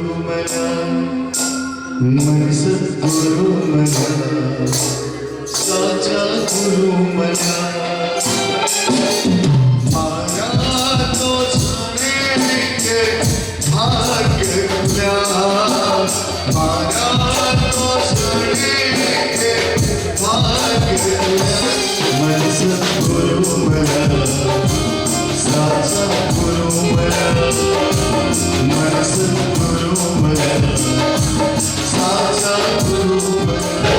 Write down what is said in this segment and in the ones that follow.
मला मन सद्गुरु मला साचा गुरु मला माया तो सुने के भाग्य क्या माया तो सुने के भाग्य मन सद्गुरु मला साचा गुरु मला मन सद्गुरु मला साचा गुरु मला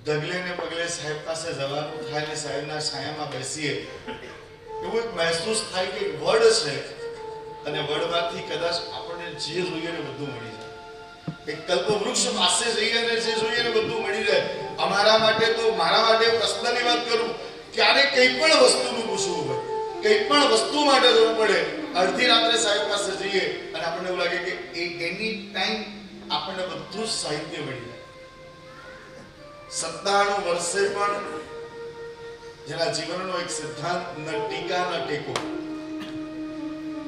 डगले ने पगले साहेब પાસે જવાનું થાય ને સાહેબના છાયામાં બેસીએ એવું એક મહેસૂસ થાય કે એક વર્ડ છે અને વર્ડમાંથી કદાચ આપણને જે જોઈએ ને બધું મળી જાય એક કલ્પવૃક્ષ પાસે જઈએ ને જે જોઈએ ને બધું મળી જાય અમારા માટે તો મારા માટે પર્સનલી વાત કરું ક્યારે કંઈ પણ વસ્તુનું પૂછવું હોય કંઈ પણ વસ્તુ માટે જવું પડે અડધી રાત્રે સાહેબ પાસે જઈએ અને આપણને એવું લાગે કે એની ટાઈમ આપણને બધું સાહિત્ય મળી જાય 97 વર્ષે પણ જેના જીવનનો એક સિદ્ધાંત ન ટીકા ન ટેકો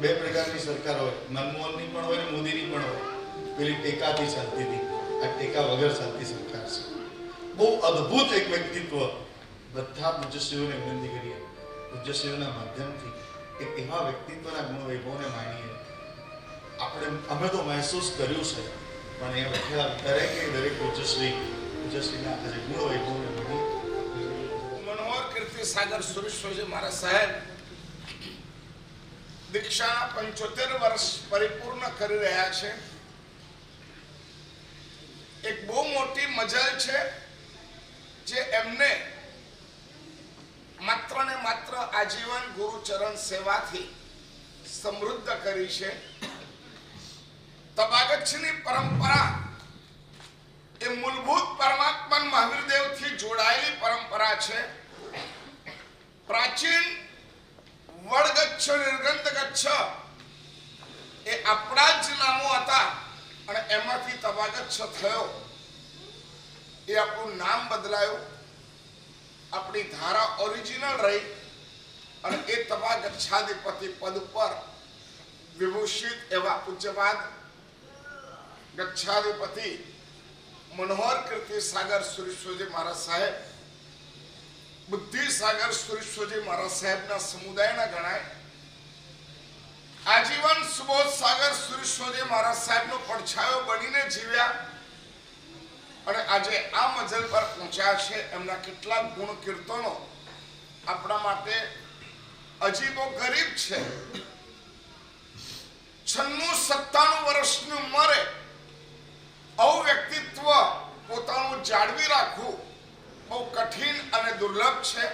બે પ્રકારની સરકાર હોય મનમોહનની પણ હોય ને મોદીની પણ હોય પેલી ટેકાથી ચાલતી હતી આ ટેકા વગર ચાલતી સરકાર છે બહુ અદ્ભુત એક વ્યક્તિત્વ બધા પૂજ્યશ્રીઓને વિનંતી કરીએ પૂજ્યશ્રીઓના માધ્યમથી એક એવા વ્યક્તિત્વના ગુણ વૈભવને માણીએ. અમે તો મહેસૂસ કર્યું છે પણ એ બેઠેલા દરેક પૂજ્યશ્રીના આજે ગુણ વૈભવને માણીએ. મનોહર કીર્તિ સાગર સુરેશ્વરજી મહારાજ સાહેબ દીક્ષાના 75 વર્ષ પરિપૂર્ણ કરી રહ્યા છે. એક બહુ મોટી મજલ છે જે એમને માત્ર ને માત્ર આજીવન ગુરુચરણ સેવાથી સમૃદ્ધ કરી છે. તબાગતની પરંપરા એ મૂળભૂત પરમાત્મા મહાવીર દેવથી જોડાયેલી પરંપરા છે. પ્રાચીન વડગચ્છ નિર્ગંધ ગચ્છ એ આપણા જ નામો હતા અને એમાંથી તબાગચ્છ થયો. એ આપણું નામ બદલાયું, આપણી ધારા ઓરિજિનલ રહી અને એ તબાગચ્છાધિપતિ પદ પર વિભૂષિત એવા પૂજ્યપાદ ગચ્છાધિપતિ મનોહર કીર્તિ સાગર સુરેશ્વરજી મહારાજ સાહેબ બુદ્ધિ સાગર સુરેશ્વરજી મહારાજ સાહેબના સમુદાયના ગણાય. આજીવન સુબોધ સાગર સુરેશ્વરજી મહારાજ સાહેબનો પડછાયો બનીને જીવ્યા અને આજે આ મજલ પર પહોંચ્યા છે. એમના કેટલાક ગુણ કીર્તનો આપણા માટે અજીબો ગરીબ છે. 96-97 વર્ષની ઉંમરે આવું વ્યક્તિત્વ પોતાનું જાળવી રાખવું બહુ કઠિન અને દુર્લભ છે.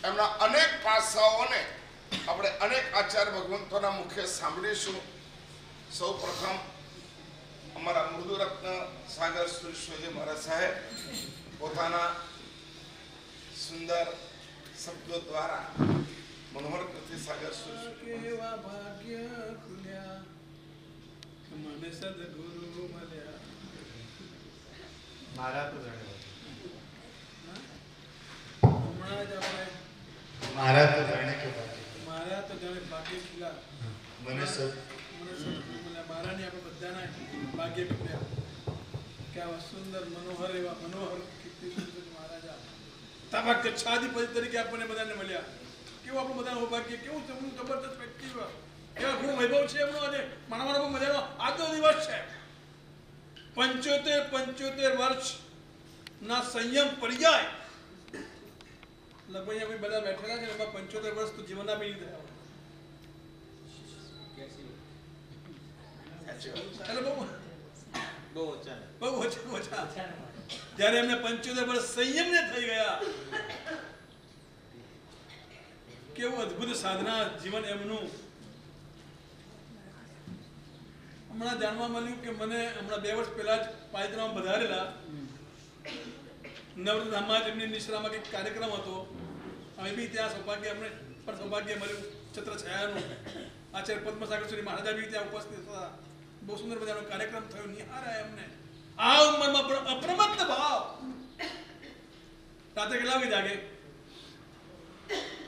એમના અનેક પાસાઓને આપણે અનેક આચાર્ય ભગવંતોના મુખે સાંભળીશું. સૌ પ્રથમ અમારા મૃદુરત્ન સાગર સુરેશ્વરજી મહારાજ સાહેબ પોતાના સુંદર શબ્દો દ્વારા મનોહર કીર્તિ સાગર સુરેશ્વરજી ભાગ્ય ખુલ્યા મને સદગુરુ મળ્યા. મારા તો જાણે હમણાં જ આપણે મારા તો જાણે કે મારા તો જાણે ભાગ્ય ખુલ્યા મને મને સદગુરુ મળ્યા. મારાની આપણે બધાના ભાગ્ય ખુલ્યા કે આવા સુંદર મનોહર એવા મનોહર કીર્તિ સુરેશ્વરજી મહારાજા તબાગચ્છાધિપતિ તરીકે આપણને બધાને મળ્યા. કેવું આપણું બધાનું સૌભાગ્ય, કેવું તેમનું જબરદસ્ત વ્યક્તિત્વ, એવા ગુણ વૈભવ છે એમનો. આજે માણવાનો બહુ મજાનો આજનો દિવસ છે. 75 વર્ષ ના સંયમ પર્યાય લગભગ અહીંયા કોઈ બધા બેઠેલા છે એમાં 75 વર્ષ તો જીવનના બી નહીં થયા. એટલે બહુ ઓછા જ્યારે એમને 75 વર્ષ સંયમને થઈ ગયા. કેવું અદ્ભુત સાધના જીવન એમનું. હમણાં જાણવા મળ્યું કે મને હમણાં 2 વર્ષ પહેલા જ પાલિતાણામાં પધારેલા નવરધામમાં એમની નિશ્રામાં કંઈક કાર્યક્રમ હતો. અમે બી ત્યાં સૌભાગ્ય અમને પણ સૌભાગ્ય મળ્યું છત્રછાયાનું. આચાર્ય પદ્મસાગર સુરી મહારાજા બી ત્યાં ઉપસ્થિત હતા. બહુ સુંદર મજાનો કાર્યક્રમ થયો. નિહાળ્યા એમને આ ઉંમરમાં પણ અપ્રમત્ત ભાવ. રાતે કેટલા વાગે જાગે?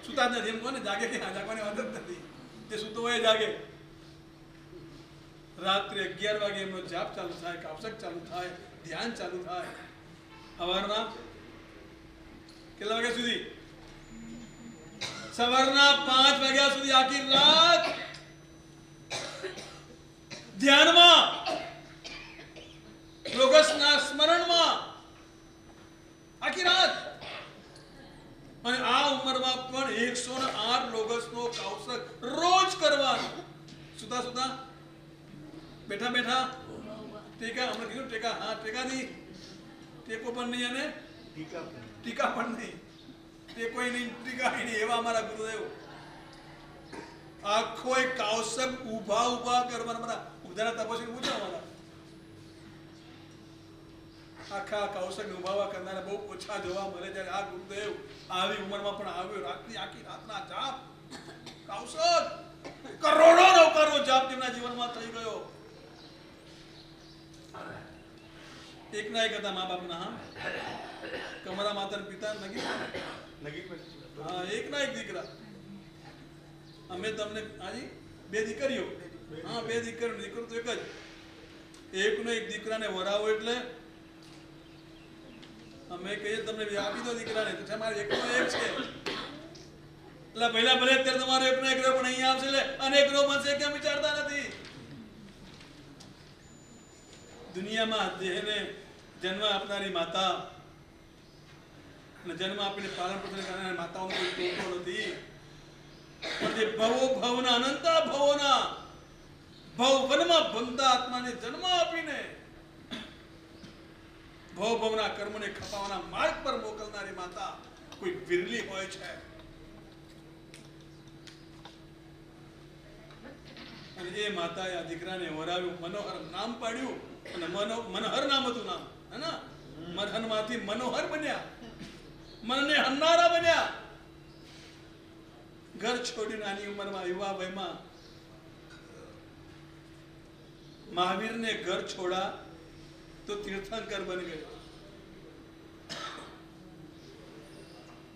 સુતા જ નથી એમ કહો ને. જાગે કે જાગવાની વાત જ નથી. જે સુતો હોય જાગે. રાત્રે 11 વાગે એમનો જાપ ચાલુ થાય, કાવસક ચાલુ થાય, ધ્યાન ચાલુ થાય. સવારના કેટલા વાગ્યા સુધી? સવારના 5 વાગ્યા સુધી આખી રાત ધ્યાનમાં, યોગસના સ્મરણમાં આખી રાત. અને આ ઉંમરમાં પણ 108 લોગસનો કાવસક રોજ કરવાનો. સુતા સુતા બેઠા બેઠા ટેકા, હમણાં કીધું ટેકા, હા ટેકાથી ટેકો પણ નહીં અને ટીકા પણ નહીં. ટેકો નહીં, ટીકા નહીં, એવા અમારા ગુરુદેવ. આખો એક કાવસક ઊભા કરવાના. મારા ઉધારા તપસ્વી પૂછાવાના. આખા કાવસક ઉભાવા કરનારા બહુ ઓછા જોવા મળે. જ્યારે આ ગુરુદેવ આવી ઉંમરમાં પણ આવ્યો. રાતની આખી રાતના જાપ, કાવસક કરોડો નૌકારો જાપ તેમના જીવનમાં થઈ ગયો. એકના એક હતા મા બાપના. હા, કમરા માતા પિતા નગી, હા, એકના એક દીકરા. અમે તમને હાજી 2 દીકરીઓ. હા, 2 દીકરીઓ. દીકરો તો એક જ. એકનો એક દીકરાને વરાવો એટલે અમે કહીએ તમને આપી દો દીકરાને તો તમારે એકનો એક છે એટલે પહેલા ભલે અત્યારે તમારો એકનો એક રહ્યો પણ અહીંયા આવશે એટલે અનેક રો બનશે કેમ વિચારતા નથી દુનિયામાં દેહને જન્મ આપનારી માતા અને જન્મ આપીને પાલન પોષણ કરનારી માતાઓનો કોઈ ટોટો નથી પણ જે ભવના અનંતા ભવોના ભવનમાં ભંગતા આત્માને જન્મ આપીને ભવના કર્મને ખપાવવાના માર્ગ પર મોકલનારી માતા કોઈ વિરલી હોય છે અને એ માતાએ આ દીકરાને વરાવ્યું મનોહર નામ પાડ્યું અને મનોહર નામ હતું નામ હે ને મનહનમાંથી મનોહર બન્યા મનને હન્નારા બન્યા ઘર છોડી નાની ઉંમરમાં યુવા વયમાં મહાવીરને ઘર છોડા तो तीर्थंकर बन गए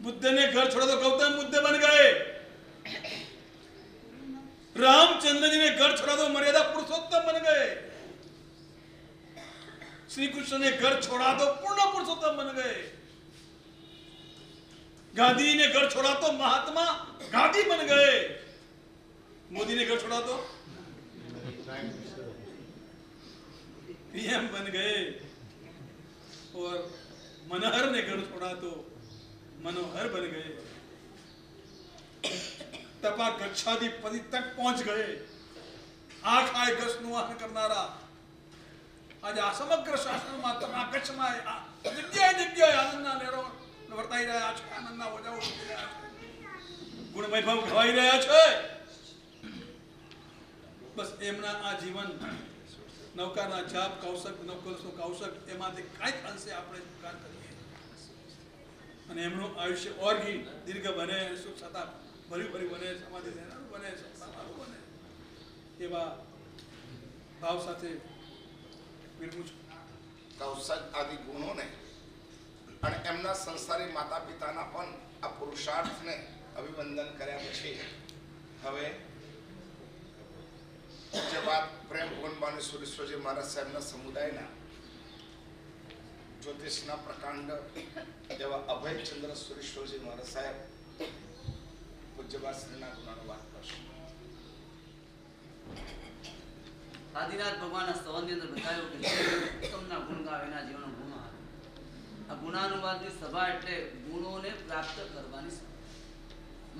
बुद्ध ने घर छोड़ा तो गौतम बुद्ध बन गए रामचंद्र जी ने घर छोड़ा तो मर्यादा पुरुषोत्तम बन गए श्री कृष्ण ने घर छोड़ा तो पूर्ण पुरुषोत्तम बन गए गांधी ने घर छोड़ा तो महात्मा गांधी बन गए मोदी ने घर छोड़ा तो पीएम बन गए और मनोहर ने घर छोड़ा तो मनोहर बन गए तपा गच्छादि पति तक पहुंच गए आंख आए गस नुआन करनारा आज आ समग्र शास्त्र में तपा गच्छ में जग्या जग्या आनंदना लेरो वर्ताई રહ્યા છે આનંદના ઓજાઓ ઉઠી રહ્યા છે ગુણ વૈભવ ગવાઈ રહ્યા છે બસ એમના આ જીવન નૌકાના જાપ કૌશક નૌકરસો કૌશક એમાંથી કાંઈક અંશે આપણે સ્વીકાર કરીએ અને એમનું આયુષ્ય ઓરગી દીર્ઘ બને સુખ સતા ભર્યું બને સમાધિ દેનારું બને સત્તાવાળું બને એવા ભાવ સાથે વિરમું છું કૌશક આદિ ગુણોને અને એમના સંસારી માતા પિતાના પણ આ પુરુષાર્થને અભિવંદન કર્યા પછી હવે જે વાત પ્રેમ ભુવનબાની સુરેશ્વરજી મહારાજ સાહેબના સમુદાયના જ્યોતિષના પ્રકાંડ એવા અભયચંદ્ર સુરેશ્વરજી મહારાજ સાહેબ પૂજ્યપાદ શ્રીના ગુણાનો વાત કરશે. આદિનાથ ભગવાનના સ્તવનની અંદર બતાવ્યું કે ઉત્તમના ગુણ ગાવે એના જીવનનો ગુણ આવે. આ ગુણાનુવાદની સભા એટલે ગુણોને પ્રાપ્ત કરવાની સભા.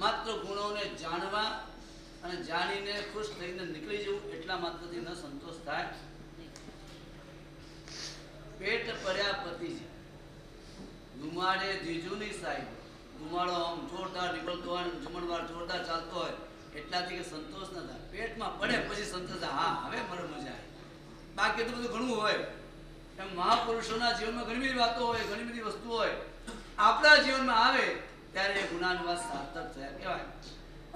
માત્ર ગુણોને જાણવા અને જાણીને ખુશ થઈને નીકળી જવું એટલા માત્રથી ન સંતોષ થાય. પેટ પડ્યા પતિજી ધુમાડે ધીજુની સાહેબ ધુમાડો આમ જોરદાર નીકળતો હોય જમણવાર જોરદાર ચાલતો હોય એટલાથી કે સંતોષ ન થાય. પેટમાં પડે પછી સંતોષ થાય. હા હવે મને મજા આવી. બાકી તો બધું ઘણું હોય એમ મહાપુરુષોના જીવનમાં ઘણી બધી વાતો હોય ઘણી બધી વસ્તુ હોય આપણા જીવનમાં આવે ત્યારે એ ગુણાનુવાદ સાર્થક થયા કહેવાય.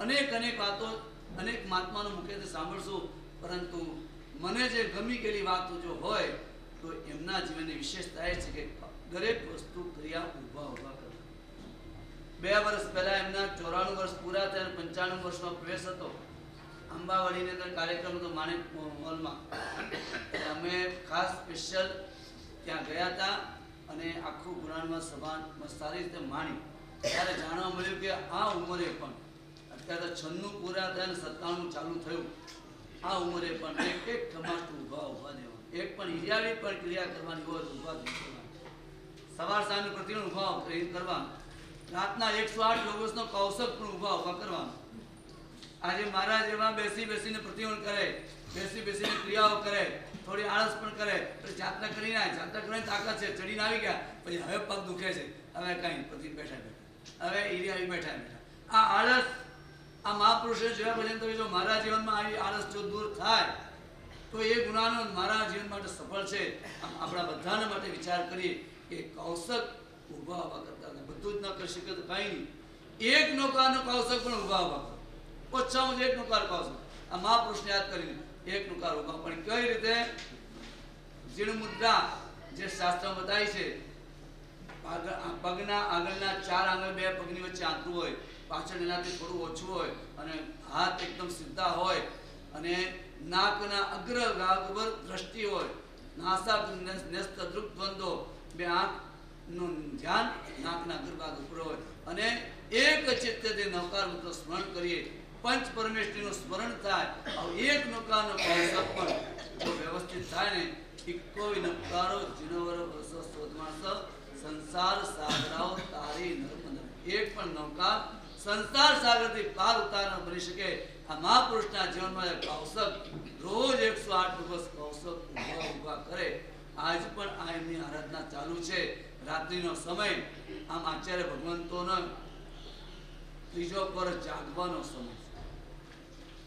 અનેક વાતો અનેક મહાત્માનો મુખેથી સાંભળશું પરંતુ મને જે ગમી ગયેલી વાતો જો હોય તો એમના જીવનની વિશેષતા એ છે કે દરેક વસ્તુ ક્રિયા ઊભા કરે. 2 વર્ષ પહેલા એમના 94 વર્ષ પૂરા થયા 95 વર્ષમાં પ્રવેશ હતો. અંબાવાડીની અંદર કાર્યક્રમ હતો માણેક મોલમાં. અમે ખાસ સ્પેશિયલ ત્યાં ગયા હતા અને આખું ગુણાનુવાદ સભા સારી રીતે માણી. ત્યારે જાણવા મળ્યું કે આ ઉંમરે પણ અત્યારે 96 પૂરા થયા અને 97 ચાલુ થયું. આ ઉંમરે પણ એક કમાતું ઊભા દેવા એક પણ હિરિયાળી પણ ક્રિયા કરવાની હોય તો ઊભા દેવા સવાર સાંજ પ્રતિનો ઊભા કરવા રાતના 108 લોગોસનો કૌશક પણ ઊભા કરવાનું. આજે મારા જેવા બેસીને પ્રતિમન કરે બેસીને ક્રિયાઓ કરે થોડી આળસ પણ કરે પછી જાતના કરીને તાકાત છે ચડીને આવી ગયા પછી હવે પગ દુખે છે હવે કઈ પછી બેઠા હવે ઈરિયા બેઠા આ આળસ આ મહાપુરુષો જોયા પછી તો જો મારા જીવનમાં આવી આળસ જો દૂર થાય તો એ ગુનાનો મારા જીવન માટે સફળ છે. આપણા બધાના માટે વિચાર કરીએ કે કૌશક ઊભા કરતા બધું જ ન કરી શકે તો કઈ નહીં. એક નૌકાનો કૌશક પણ ઊભા કરો ઓછામાં એક નૌકાર કૌશક આ મહાપુરુષને યાદ કરીને એક નૌકાર ઊભા પણ કઈ રીતે જીણ મુદ્રા જે શાસ્ત્ર બતાવી છે પગના આગળના 4 આંગળ 2 પગની વચ્ચે આંતરું હોય પાછળ એનાથી થોડું ઓછું હોય અને હાથ એકદમ સીધા હોય અને નાકના અગ્ર ભાગ પર દ્રષ્ટિ હોય નાસા નેસ્ત દ્રુપ દ્વંદો 2 આંખ નું ધ્યાન નાકના ગર્ભાગ ઉપર હોય અને એક ચિત્તથી નૌકારનું સ્મરણ કરીએ, પંચ પરમેશ્વરીનું સ્મરણ થાય. એક નૌકાનો કોન્સેપ્ટ પણ જો વ્યવસ્થિત થાય ને, ઇક્કોય નૌકારો જીનવરો વસો શોધમાસ સંસાર સાગરાઓ તારી નર્મદ. એક પણ નૌકા સંસાર સાગરથી પાર ઉતાર બની શકે. આ મહાપુરુષના જીવનમાં એક કૌશક રોજ 108 દિવસ કૌશક ઉભા કરે. આજ પણ આ એમની આરાધના ચાલુ છે. રાત્રિનો સમય આમ આચાર્ય ભગવંતોનો ત્રીજો પર જાગવાનો સમય.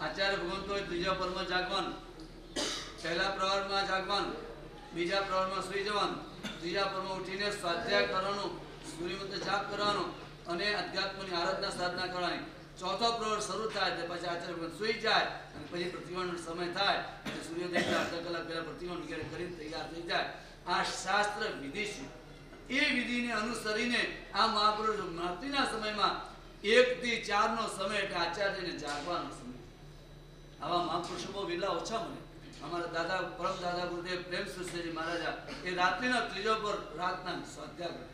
આચાર્ય ભગવંતો ત્રીજા પરમાં જાગવાનું, પહેલા પ્રહરમાં જાગવાનું, બીજા પ્રહરમાં સુઈ જવાનું, ત્રીજા પરમાં ઉઠીને સ્વાધ્યાય કરવાનું, સૂર્યમંત્ર જાપ કરવાનો અને અધ્યાત્મની આરાધના સાધના કરવાની. ચોથો પ્રહર શરૂ થાય એટલે પછી આચાર્ય ભગવંત સુઈ જાય અને પછી પ્રતિમાનો સમય થાય એટલે સૂર્યોદય અડધા કલાક પહેલા પ્રતિમા વગેરે કરીને તૈયાર થઈ જાય. આ શાસ્ત્ર વિધિ છે. એ વિધિને અનુસરીને આ મહાપુરુષ રાત્રિના સમયમાં 1 થી 4 નો સમય એટલે આચાર્યને જાગવાનો સમય. આવા મહાપુરુષો બહુ વેલા ઓછા મળે. અમારા દાદા પરમ દાદા ગુરુદેવ પ્રેમ સુરસેજી મહારાજા એ રાત્રિના ત્રીજો પર રાતના સ્વાધ્યાય કરે.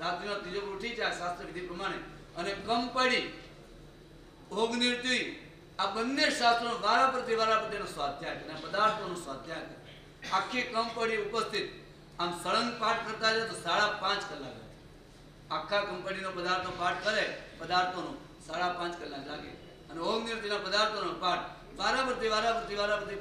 રાત્રિના ત્રીજો પર ઉઠી જાય શાસ્ત્ર વિધિ પ્રમાણે અને કંપડી ઓગનિર્તિ આ બંને શાસ્ત્રો વારાપરતીનો સ્વાધ્યાય કરે, પદાર્થોનો સ્વાધ્યાય કરે. આખી કંપડી ઉપસ્થિત આમ સળંગ પાઠ કરતા જાય તો 5.5 કલાક લાગે. આખા કંપનીનો પદાર્થનો પાઠ કરે, પદાર્થોનો 5.5 કલાક લાગે. અને ઓગનિર્તિના પદાર્થોનો પાઠ વારાપરતી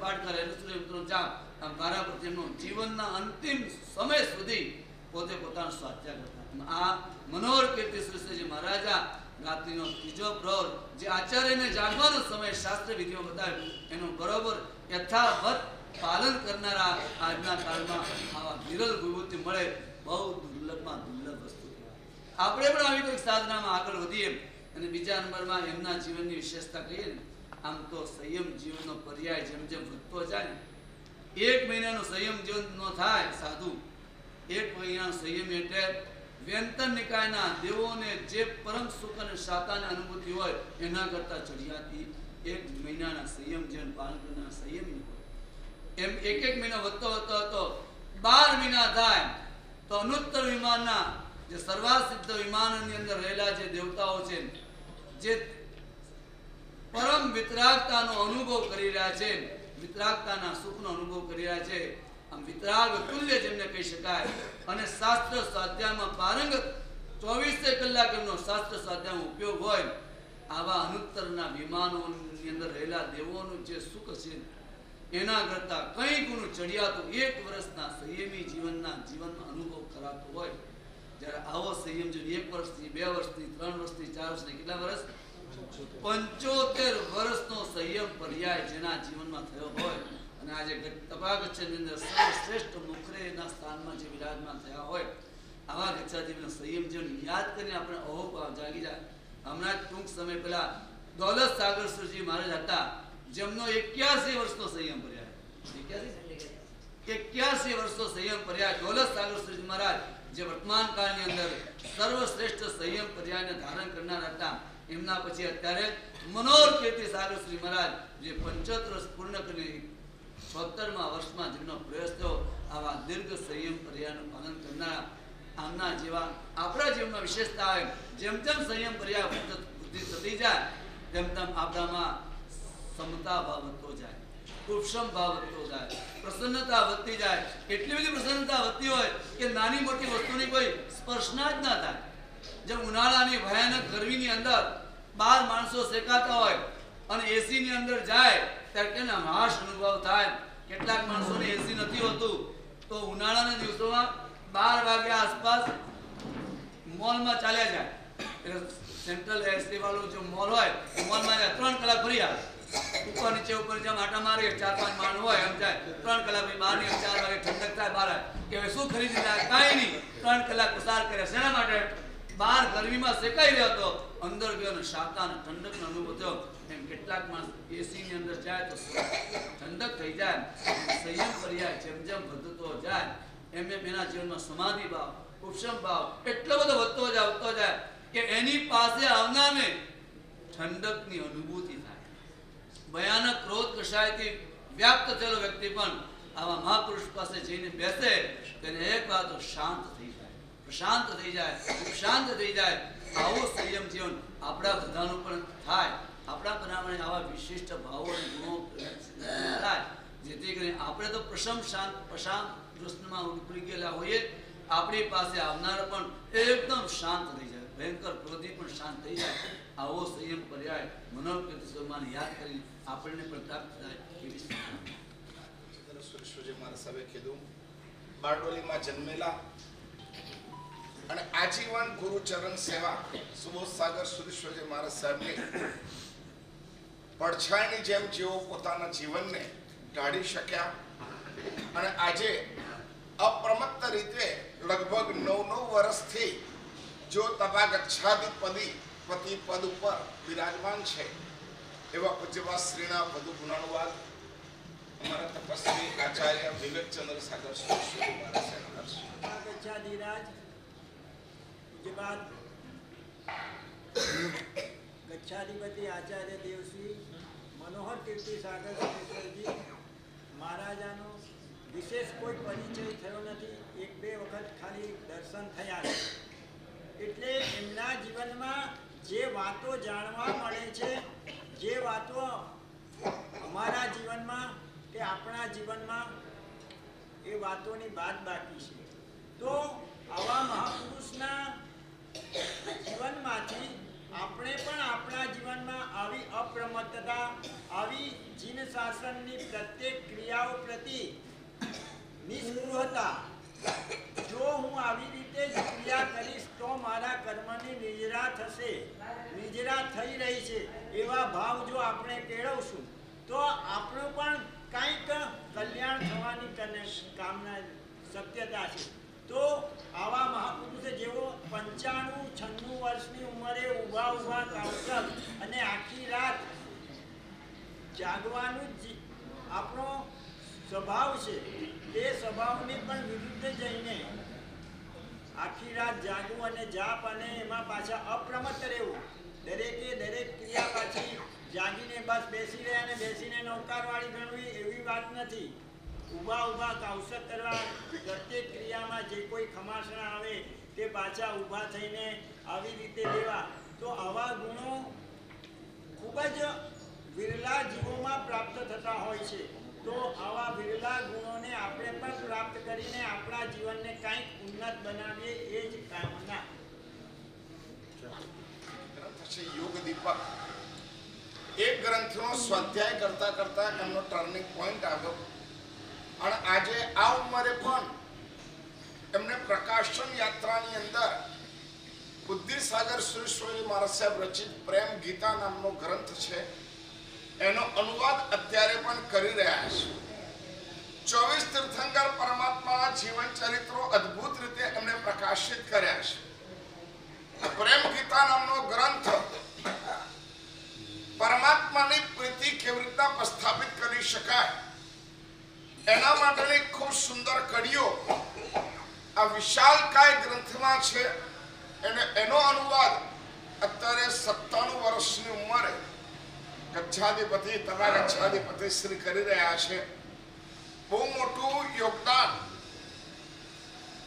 પાઠ કરે એટલે સૂર્યમંત્રનો જાપ આમ વારાપરતીનો જીવનના અંતિમ સમય સુધી પોતે પોતાનો સ્વાધ્યાય કરતા. આ મનોહર કીર્તિ સુરસેજી મહારાજા રાત્રિનો ત્રીજો પ્રહર જે આચાર્યને જાગવાનો સમય શાસ્ત્ર વિધિઓ બતાવ્યો એનું બરોબર યથાવત પાલન કરનારા આજના કાળમાં આવા વિરલ વિભૂતિ મળે બહુ દુર્લભમાં દુર્લભ વસ્તુ કહેવાય. આપણે પણ આવી કોઈક સાધનામાં આગળ વધીએ અને બીજા નંબરમાં એમના જીવનની વિશેષતા કહીએ ને, આમ તો સંયમ જીવનનો પર્યાય જેમ જેમ વધતો જાય ને, 1 મહિનાનો સંયમ જીવન નો થાય સાધુ, 1 મહિનાનો સંયમ એટલે વ્યંતન નિકાયના દેવોને જે પરમ સુખ અને શાતાની અનુભૂતિ હોય એના કરતા ચડિયાતી 1 મહિનાના સંયમ જીવન પાલન કરનાર સંયમી હોય. એમ 1 મહિના વધતો 12 મહિના થાય તો અનુત્તર વિમાનના જે સર્વાસિદ્ધ વિમાનની અંદર રહેલા જે દેવતાઓ છે, જે પરમ વિતરાગતાનો અનુભવ કરી રહ્યા છે, વિતરાગતાના સુખનો અનુભવ કરી રહ્યા છે, આમ વિતરાગ તુલ્ય જેમને કહી શકાય. અને શાસ્ત્ર સ્વાધ્યાયમાં પારંગત 24 કલાક એમનો શાસ્ત્ર સ્વાધ્યાયમાં ઉપયોગ હોય, આવા અનુત્તરના વિમાનોની અંદર રહેલા દેવોનું જે સુખ છે એના કરતા કઈ ગુણ ચડિયાતું 1 વર્ષના સંયમી જીવનમાં અનુભવ કરાતો હોય. જ્યારે આવો સંયમ જો 1 વર્ષથી 2 વર્ષથી 3 વર્ષથી 4 વર્ષથી કેટલા વર્ષ 75 વર્ષનો સંયમ પર્યાય જેના જીવનમાં થયો હોય અને આજે તપાગચ્છની અંદર સર્વશ્રેષ્ઠ મુખરેના સ્થાનમાં જે વિરાજમાન થયા હોય, આવા ગચ્છાજીનો સંયમ જીવન યાદ કરીને આપણે અહોભાવ જાગી જાય. હમણાં ટૂંક સમય પહેલા દૌલત સાગર સુરજી મહારાજ હતા, જેમનો 81 વર્ષનો સંયમ પર્યાય, 81 વર્ષનો સંયમ પર્યાય દૌલત સાગર સુરજી મહારાજ જે વર્તમાન કાળની અંદર સર્વશ્રેષ્ઠ સંયમ પર્યાયને ધારણ કરનાર હતા. એમના પછી અત્યારે મનોહર કીર્તિ સાગર શ્રી મહારાજ જે 75 વર્ષ પૂર્ણ કરીને 76મા વર્ષમાં જેમનો પ્રયાસ થયો, આવા દીર્ઘ સંયમ પર્યાયનું પાલન કરનારા આમના જેવા આપણા જીવનમાં વિશેષતા આવે. જેમ જેમ સંયમ પર્યાય વૃદ્ધિ થતી જાય તેમ તેમ આપણામાં સમતા ભાવ વધતો જાય, ઉપશમ ભાવ વધતો જાય, પ્રસન્નતા વધતી જાય. એટલી બધી પ્રસન્નતા વધતી હોય કે નાની મોટી વસ્તુની કોઈ સ્પર્શના જ ના થાય. જેમ ઉનાળાની ભયાનક ગરમીની અંદર 12 માણસો શેકાતા હોય અને એસી ની અંદર જાય ત્યારે કેને હાશ અનુભવ થાય. કેટલાક માણસોને એસી નથી હોતું તો ઉનાળાના દિવસોમાં 12 વાગ્યા આસપાસ મોલમાં ચાલ્યા જાય. એટલે સેન્ટ્રલ એસી વાળું જો મોલ હોય મોલમાં જાય 3 કલાક ફરી આવે, ઉપર નીચે આટા મારે 4-5 માણ હોય એમ જાય 3 કલાક પછી બહાર 4 વાગે ઠંડક થાય બહાર કે હવે શું ખરીદી લાગે કાંઈ નહીં, 3 કલાક પસાર કરે શેના માટે? બહાર ગરમીમાં શેકાઈ રહ્યો હતો, અંદર ગયો ને શાતા અને ઠંડકનો અનુભવ થયો. એમ કેટલાક માણસ એસી ની અંદર જાય તો ઠંડક થઈ જાય. સંયમ પર્યાય જેમ જેમ વધતો જાય એમ એમ એના જીવનમાં સમાધિ ભાવ, ઉપશમ ભાવ એટલો બધો વધતો જાય કે એની પાસે આવનારને ઠંડકની અનુભૂતિ થાય. ભયાનક ક્રોધ કષાયથી વ્યાપ્ત થયેલો વ્યક્તિ પણ આવા મહાપુરુષ પાસે જઈને બેસે તેને એક વાર તો શાંત થઈ જાય. પ્રશાંત થઈ જાય, ઉપશાંત થઈ જાય. આવો સંયમ જીવન આપણા બધાનું પણ થાય. આપણા બનાવને આવા વિશિષ્ટ ભાવો અને ગુણો થાય, જેથી કરીને આપણે તો પ્રશાંત કૃષ્ણમાં ઉતરી ગયેલા હોઈએ, આપણી પાસે આવનારા પણ એકદમ શાંત થઈ જાય, ભયંકર ક્રોધી પણ શાંત થઈ જાય. આવો સંયમ પર્યાય મનોકૃતિ સ્વમાને યાદ કરી આપણને પણ પ્રાપ્ત થાય એવી સુરેશ્વરજી મારા સાહેબે કીધું, બારડોલીમાં જન્મેલા અને આજીવન ગુરુચરણ સેવા સુબોધ સાગર સુરેશ્વરજી મહારાજ સાહેબની પડછાયાની જેમ જેઓ પોતાના જીવનને ઢાળી શક્યા અને આજે અપ્રમત્ત રીતે લગભગ 9 વર્ષથી જો તથાગચ્છાદિપતિ પતિ પદ ઉપર બિરાજમાન છે એવા પૂજ્યપાદ શ્રીના વધુ ગુણાનુવાદ અમારા તપસ્વી આચાર્ય વિવેકચંદ્ર સાગર સુરેશ્વરજી મહારાજ સાહેબ કરશે. ગચ્છાધિરાજ પૂજ્યપાદ ગચ્છાધિપતિ આચાર્ય દેવશ્રી મનોહર કીર્તિ સાગર સુરેશ્વરજી મહારાજાનો વિશેષ કોઈ પરિચય થયો નથી. 1-2 વખત ખાલી દર્શન થયા છે. એટલે એમના જીવનમાં જે વાતો જાણવા મળે છે, જે વાતો અમારા જીવનમાં કે આપણા જીવનમાં એ વાતોની બાદ બાકી છે. તો આવા મહાપુરુષના જીવનમાંથી આપણે પણ આપણા જીવનમાં આવી અપ્રમત્તતા, આવી જીન શાસનની પ્રત્યેક ક્રિયાઓ પ્રતિ નિસ્પૃહતા, જો હું આવી રીતે જ ક્રિયા કરીશ તો મારા કર્મની નિજરા થશે, નિજરા થઈ રહી છે એવા ભાવ જો આપણે કેળવશું તો આપણું પણ કંઈક કલ્યાણ થવાની કામના શક્યતા છે. તો આવા મહાપુરુષે જેઓ 95-96 વર્ષની ઉંમરે ઊભા કાવતક અને આખી રાત જાગવાનું જ આપણો સ્વભાવ છે, તે સ્વભાવની પણ વિરુદ્ધ જઈને આખી રાત જાગવું અને જાપ અને એમાં પાછા અપ્રમત્ત રહેવું. દરેકે દરેક ક્રિયા પાછી જાગીને બસ બેસી રહ્યા અને બેસીને નૌકારવાળી ગણવી એવી વાત નથી. ઊભા કાવસક કરવા, પ્રત્યેક ક્રિયામાં જે કોઈ ખમાસણા આવે તે પાછા ઊભા થઈને આવી રીતે લેવા. તો આવા ગુણો ખૂબ જ વિરલા જીવોમાં પ્રાપ્ત થતા હોય છે. તો આવા વિરલા ગુણોને આપણે પણ પ્રાપ્ત કરીને આપણા જીવનને કંઈક ઉન્નત બનાવીએ એ જ કામના. યોગ દીપક એક ગ્રંથનો સ્વાધ્યાય કરતા કરતા એમનો ટર્નિંગ પોઈન્ટ આવ્યો અને આજે આ ઉંમરે પણ એમને પ્રકાશન યાત્રાની અંદર બુદ્ધિસાગર સુરેશ્વરજી મહારાજ સાહેબ રચિત પ્રેમ ગીતા નામનો ગ્રંથ છે, એનો અનુવાદ અત્યારે પણ કરી રહ્યા છે. 24 તીર્થંકર પરમાત્માના જીવન ચરિત્રો અદ્ભુત રીતે એમને પ્રકાશિત કર્યા છે. પ્રેમ ગીતા નામનો ગ્રંથ પરમાત્માની પ્રીતિ કેવી રીતના પ્રસ્થાપિત કરી શકાય એના માટેની ખૂબ સુંદર કડીઓ આ વિશાલકાય ગ્રંથમાં છે. એનો અનુવાદ અત્યારે 97 વર્ષની ઉંમરે ગચ્છાધિપતિ તથાગચ્છાધિપતિ શ્રી કરી રહ્યા છે. બહુ મોટું યોગદાન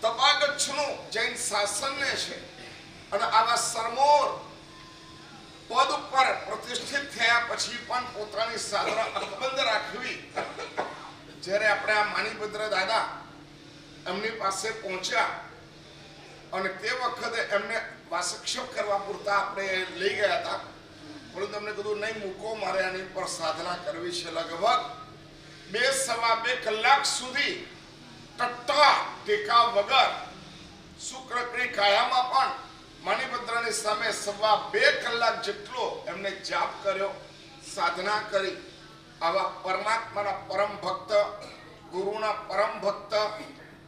તથાગચ્છનું જૈન શાસનને છે અને આવા સરમોર પદ ઉપર પ્રતિષ્ઠિત થયા પછી પણ પોતાની સાધના અકબંધ રાખવી. જ્યારે આપણે આ માનીભદ્ર દાદા એમની પાસે પહોંચ્યા અને તે વખતે એમને વાસક્ષેપ કરવા પૂરતા આપણે લઈ ગયા હતા, પરંતુ એમને કીધું નહીં મૂકો, મારે આની પર સાધના કરવી છે. લગભગ 2-2.5 કલાક સુધી ટટ્ટા ટેકા વગર શુક્રકની કાયામાં પણ માનીભદ્રની સામે 2.5 કલાક જેટલો એમને જાપ કર્યો, સાધના કરી. આવા પરમાત્માના પરમ ભક્ત, ગુરુના પરમ ભક્ત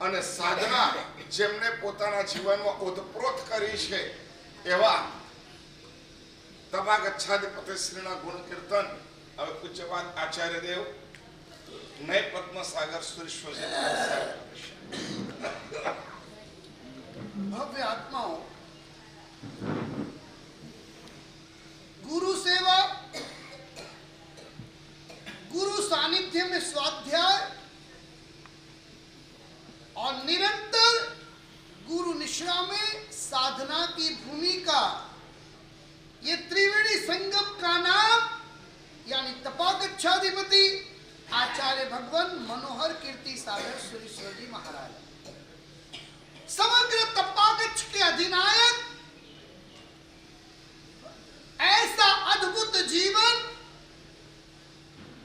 અને સાધના જેમને પોતાના જીવનમાં ઓતપ્રોત કરી છે એવા તથાગચ્છાધિપતિ શ્રીના ગુણ કીર્તન હવે પૂજ્યપાદ આચાર્ય દેવ નય પદ્મસાગર સુરેશ્વરજી भव्य आत्माओं, गुरु सेवा, गुरु सानिध्य में स्वाध्याय और निरंतर गुरु निश्राम ये त्रिवेणी संगम का नाम यानी तपागच्छाधिपति आचार्य भगवान मनोहर कीर्ति सागर सुरेश्वर जी महाराज, समग्र तपागच्छ के अधिनायक। ऐसा अद्भुत जीवन,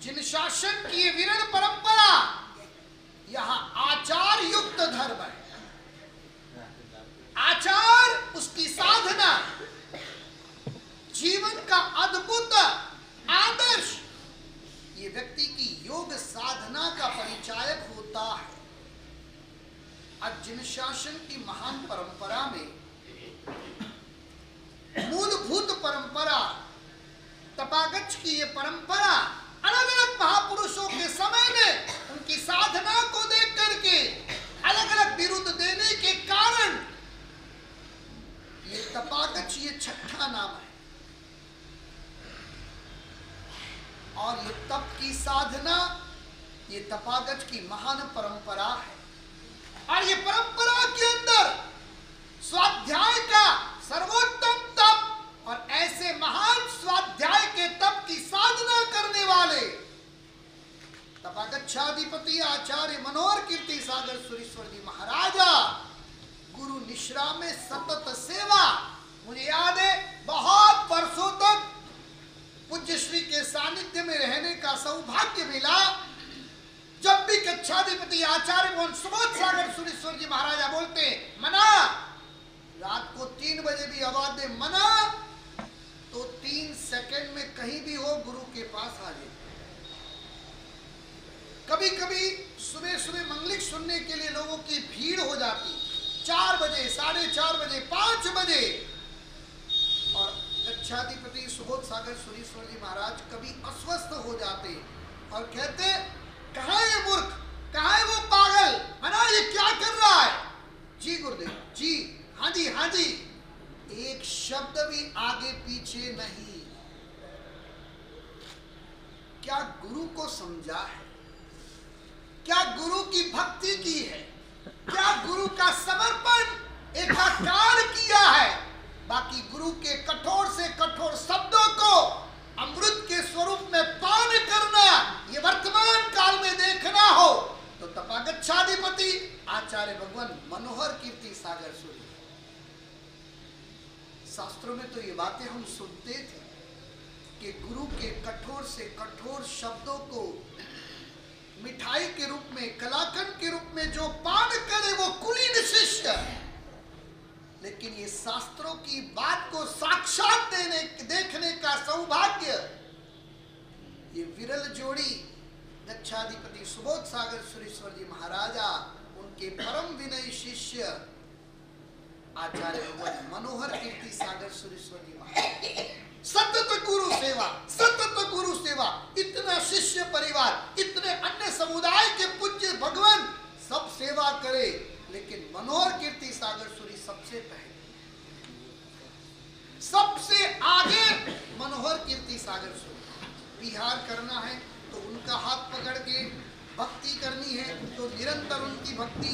जिन शासन की ये विरल परंपरा, यहां आचार युक्त धर्म है। आचार उसकी साधना, जीवन का अद्भुत आदर्श, ये व्यक्ति की योग साधना का परिचायक होता है। आज जिन शासन की महान परंपरा में मूलभूत परंपरा तपागच्छ की ये परंपरा अलग अलग महापुरुषों के समय में उनकी साधना को देख करके अलग अलग विरुद्ध देने के कारण ये तपागच्छ ये छठा नाम है। और ये तप की साधना, ये तपागच्छ की महान परंपरा है। और ये परंपरा के अंदर स्वाध्याय का सर्वोत्तम तप और ऐसे महान स्वाध्याय के तप की साधना करने वाले तपागच्छाधिपति आचार्य मनोहर कीर्ति सागर सुरेश्वर जी महाराजा, गुरु निश्रा में सतत सेवा। मुझे याद है बहुत वर्षों तक पूज्य श्री के सानिध्य में रहने का सौभाग्य मिला। जब भी कच्छाधिपति आचार्य भगवान सुबोध सागर सुरेश्वर जी महाराजा बोलते मना, रात को 3 बजे भी आवाज दे मना, तो 3 सेकंड में कहीं भी हो गुरु के पास आ जाए। कभी कभी सुबह सुबह मंगलिक सुनने के लिए लोगों की भीड़ हो जाती, 4 बजे, 4:30 बजे, 5 बजे। और कच्छाधिपति सुबोध सागर सुरेश्वर जी महाराज कभी अस्वस्थ हो जाते और कहते कहाँ है मूर्ख, कहाँ है वो पागल, मना ये क्या कर रहा है? जी गुरुदेव जी, हाँ जी हाँ जी, एक शब्द भी आगे पीछे नहीं। क्या गुरु को समझा है? क्या गुरु की भक्ति की है? क्या गुरु का समर्पण एकाकार किया है? बाकी गुरु के कठोर से कठोर शब्दों को अमृत के स्वरूप में पान करना, ये वर्तमान काल में देखना हो तो तपागच्छाधिपति आचार्य भगवान मनोहर कीर्ति सागर सूर्य। शास्त्रों में तो ये बातें हम सुनते थे कि गुरु के कठोर से कठोर शब्दों को मिठाई के रूप में, कलाकंद के रूप में जो पान करे वो कुलीन शिष्य है। लेकिन ये शास्त्रों की बात को साक्षात देखने का सौभाग्य ये विरल जोड़ी गच्छाधिपति सुबोध सागर सुरेश्वर जी महाराजा, उनके परम विनयी शिष्य आचार्य भगवान मनोहर कीर्ति सागर सुरेश्वर जी महाराज। सतत गुरु सेवा, सतत गुरु सेवा। इतना शिष्य परिवार, इतने अन्य समुदाय के पूज्य भगवान सब सेवा करे, लेकिन मनोहर कीर्ति सागर सूरी सबसे पहले, सबसे आगे मनोहर कीर्ति सागर सूरी। विहार करना है तो उनका हाथ पकड़ के भक्ति करनी है तो निरंतर उनकी भक्ति।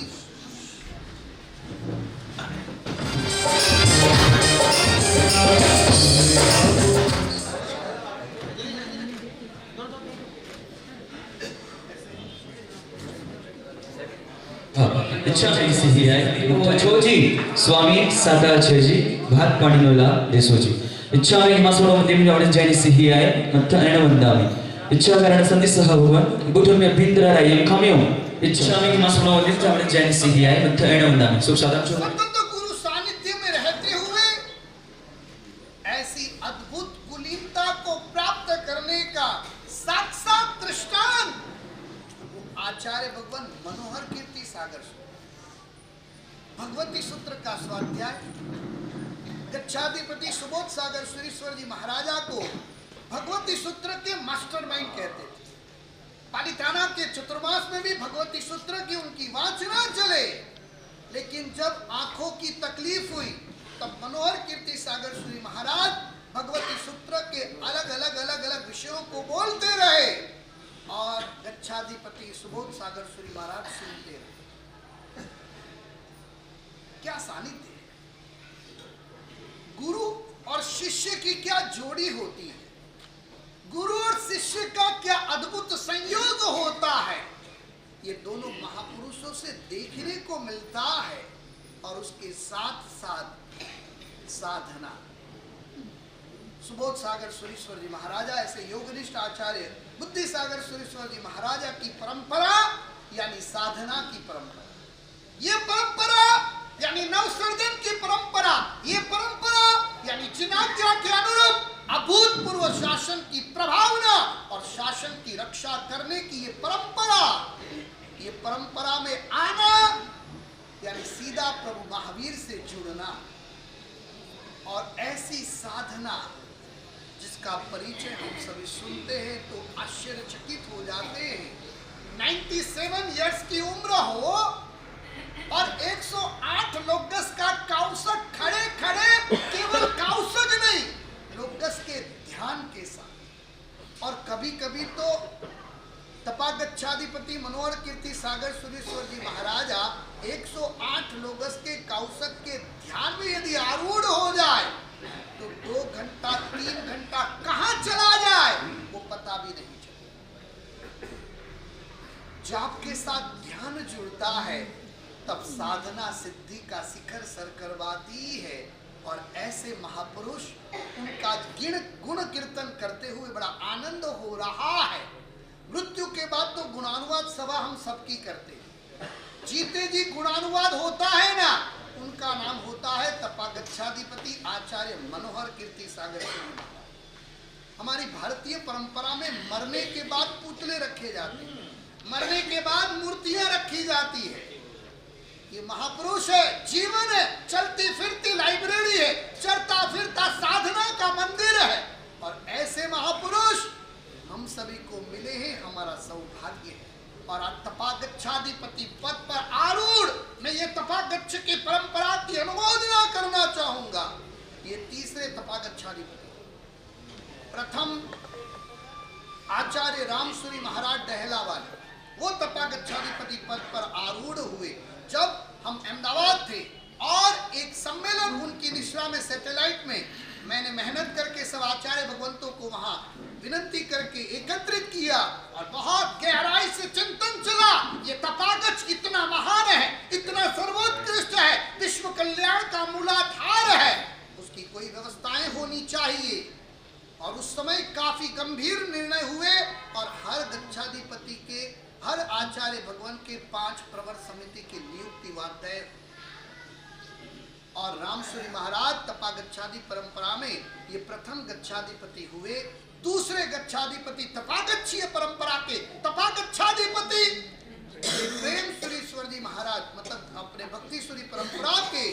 इच्छा ऐसी है छोजी स्वामी साताचेजी भात पाणिनोला देसोजी इच्छा में मासोड़ो मध्यम जवण जैनी सिही है मत्थ एणवंदामी इच्छा कारण संधि सह भगवान गुठ में भिंद्रा रायम खामियो इच्छा में मासोड़ो मध्यम जवण जैनी सिही है मत्थ एणवंदामी सुख साधन छो तो गुरु सानिध्य में रहते हुए ऐसी अद्भुत कुलीनता को प्राप्त करने का साक्षात दृष्टांत आचार्य भगवान मनोहर कीर्ति सागर भगवती सूत्र का स्वाध्याय गच्छाधिपति सुबोध सागर सुरेश्वर जी महाराजा को भगवती सूत्र के मास्टरमाइंड कहते थे। पालिताना के चतुर्मास में भी भगवती सूत्र की उनकी वाचना चले, लेकिन जब आंखों की तकलीफ हुई तब मनोहर कीर्ति सागर सूरी महाराज भगवती सूत्र के अलग अलग विषयों को बोलते रहे और गच्छाधिपति सुबोध सागर सूरी महाराज सुनते रहे। क्या सानिध्य है! गुरु और शिष्य की क्या जोड़ी होती है, गुरु और शिष्य का क्या अद्भुत संयोग होता है, ये दोनों महापुरुषों से देखने को मिलता है। और उसके साथ साथ साधना। सुबोध सागर सुरेश्वर जी महाराजा ऐसे योगनिष्ठ आचार्य बुद्धि सागर सुरेश्वर जी महाराजा की परंपरा यानी साधना की परंपरा, ये परंपरा यानी नवसर्जन की परंपरा, ये परंपरा यानी जिनाज्ञा के अनुरूप अभूतपूर्व शासन की प्रभावना और शासन की रक्षा करने की ये परंपरा, ये परंपरा में आना यानी सीधा प्रभु महावीर से जुड़ना। और ऐसी साधना जिसका परिचय हम सभी सुनते हैं तो आश्चर्यचकित हो जाते हैं। 97 इयर्स की उम्र हो और 108 लोकस का कौशक खड़े खड़े, केवल कौशक नहीं, लोकस के ध्यान के साथ। और कभी कभी तो तपागच्छाधिपति मनोहर कीर्ति सागर सुरेश्वर जी महाराजा 108 लोगस के कौशक के ध्यान में यदि आरूढ़ हो जाए तो 2 घंटा 3 घंटा कहां चला जाए वो पता भी नहीं चलता। जाप के साथ ध्यान जुड़ता है तब साधना सिद्धि का शिखर सर करवाती है। और ऐसे महापुरुष उनका गुण कीर्तन करते हुए बड़ा आनंद हो रहा है। मृत्यु के बाद तो गुणानुवाद सभा हम सबकी करते हैं, जीते जी गुणानुवाद होता है ना, उनका नाम होता है तपागच्छाधिपति आचार्य मनोहर कीर्ति सागर जी। हमारी भारतीय परंपरा में मरने के बाद पुतले रखे जाते हैं, मरने के बाद मूर्तियां रखी जाती है। ये महापुरुष है, जीवन है, चलती फिरती लाइब्रेरी है, चलता फिरता साधना का मंदिर है। और ऐसे महापुरुष हम सभी को मिले हैं, हमारा सौभाग्य है। और आज तपागच्छाधिपति पद पर आरूढ़ मैं ये तपागच्छ की परंपरा की अनुमोदना करना चाहूंगा। ये तीसरे तपागच्छाधिपति, प्रथम आचार्य रामसूरी महाराज डहला वाले, वो तपागच्छाधिपति पद पर आरूढ़ हुए जब हम अहमदाबाद थे। और एक सम्मेलन उनकी निश्रा में सैटेलाइट में मैंने मेहनत करके सब आचार्य भगवंतों को वहां विनंती करके एकत्रित किया और बहुत गहराई से चिंतन चला। ये तपागच्छ इतना महान है, इतना सर्वोत्कृष्ट है, विश्व कल्याण का मूलाधार है, उसकी कोई व्यवस्थाएं होनी चाहिए। और उस समय काफी गंभीर निर्णय हुए और हर गच्छाधिपति के, हर आचार्य भगवान के 5 प्रवर समिति की नियुक्ति तय। और रामसूरी महाराज तपागच्छादि परंपरा में ये प्रथम गच्छाधिपति हुए। दूसरे गच्छाधिपति तपागच्छीय परंपरा के तपागच्छाधिपति प्रेम सुरेश्वर जी महाराज, मतलब अपने भक्ति सूरी परंपरा के।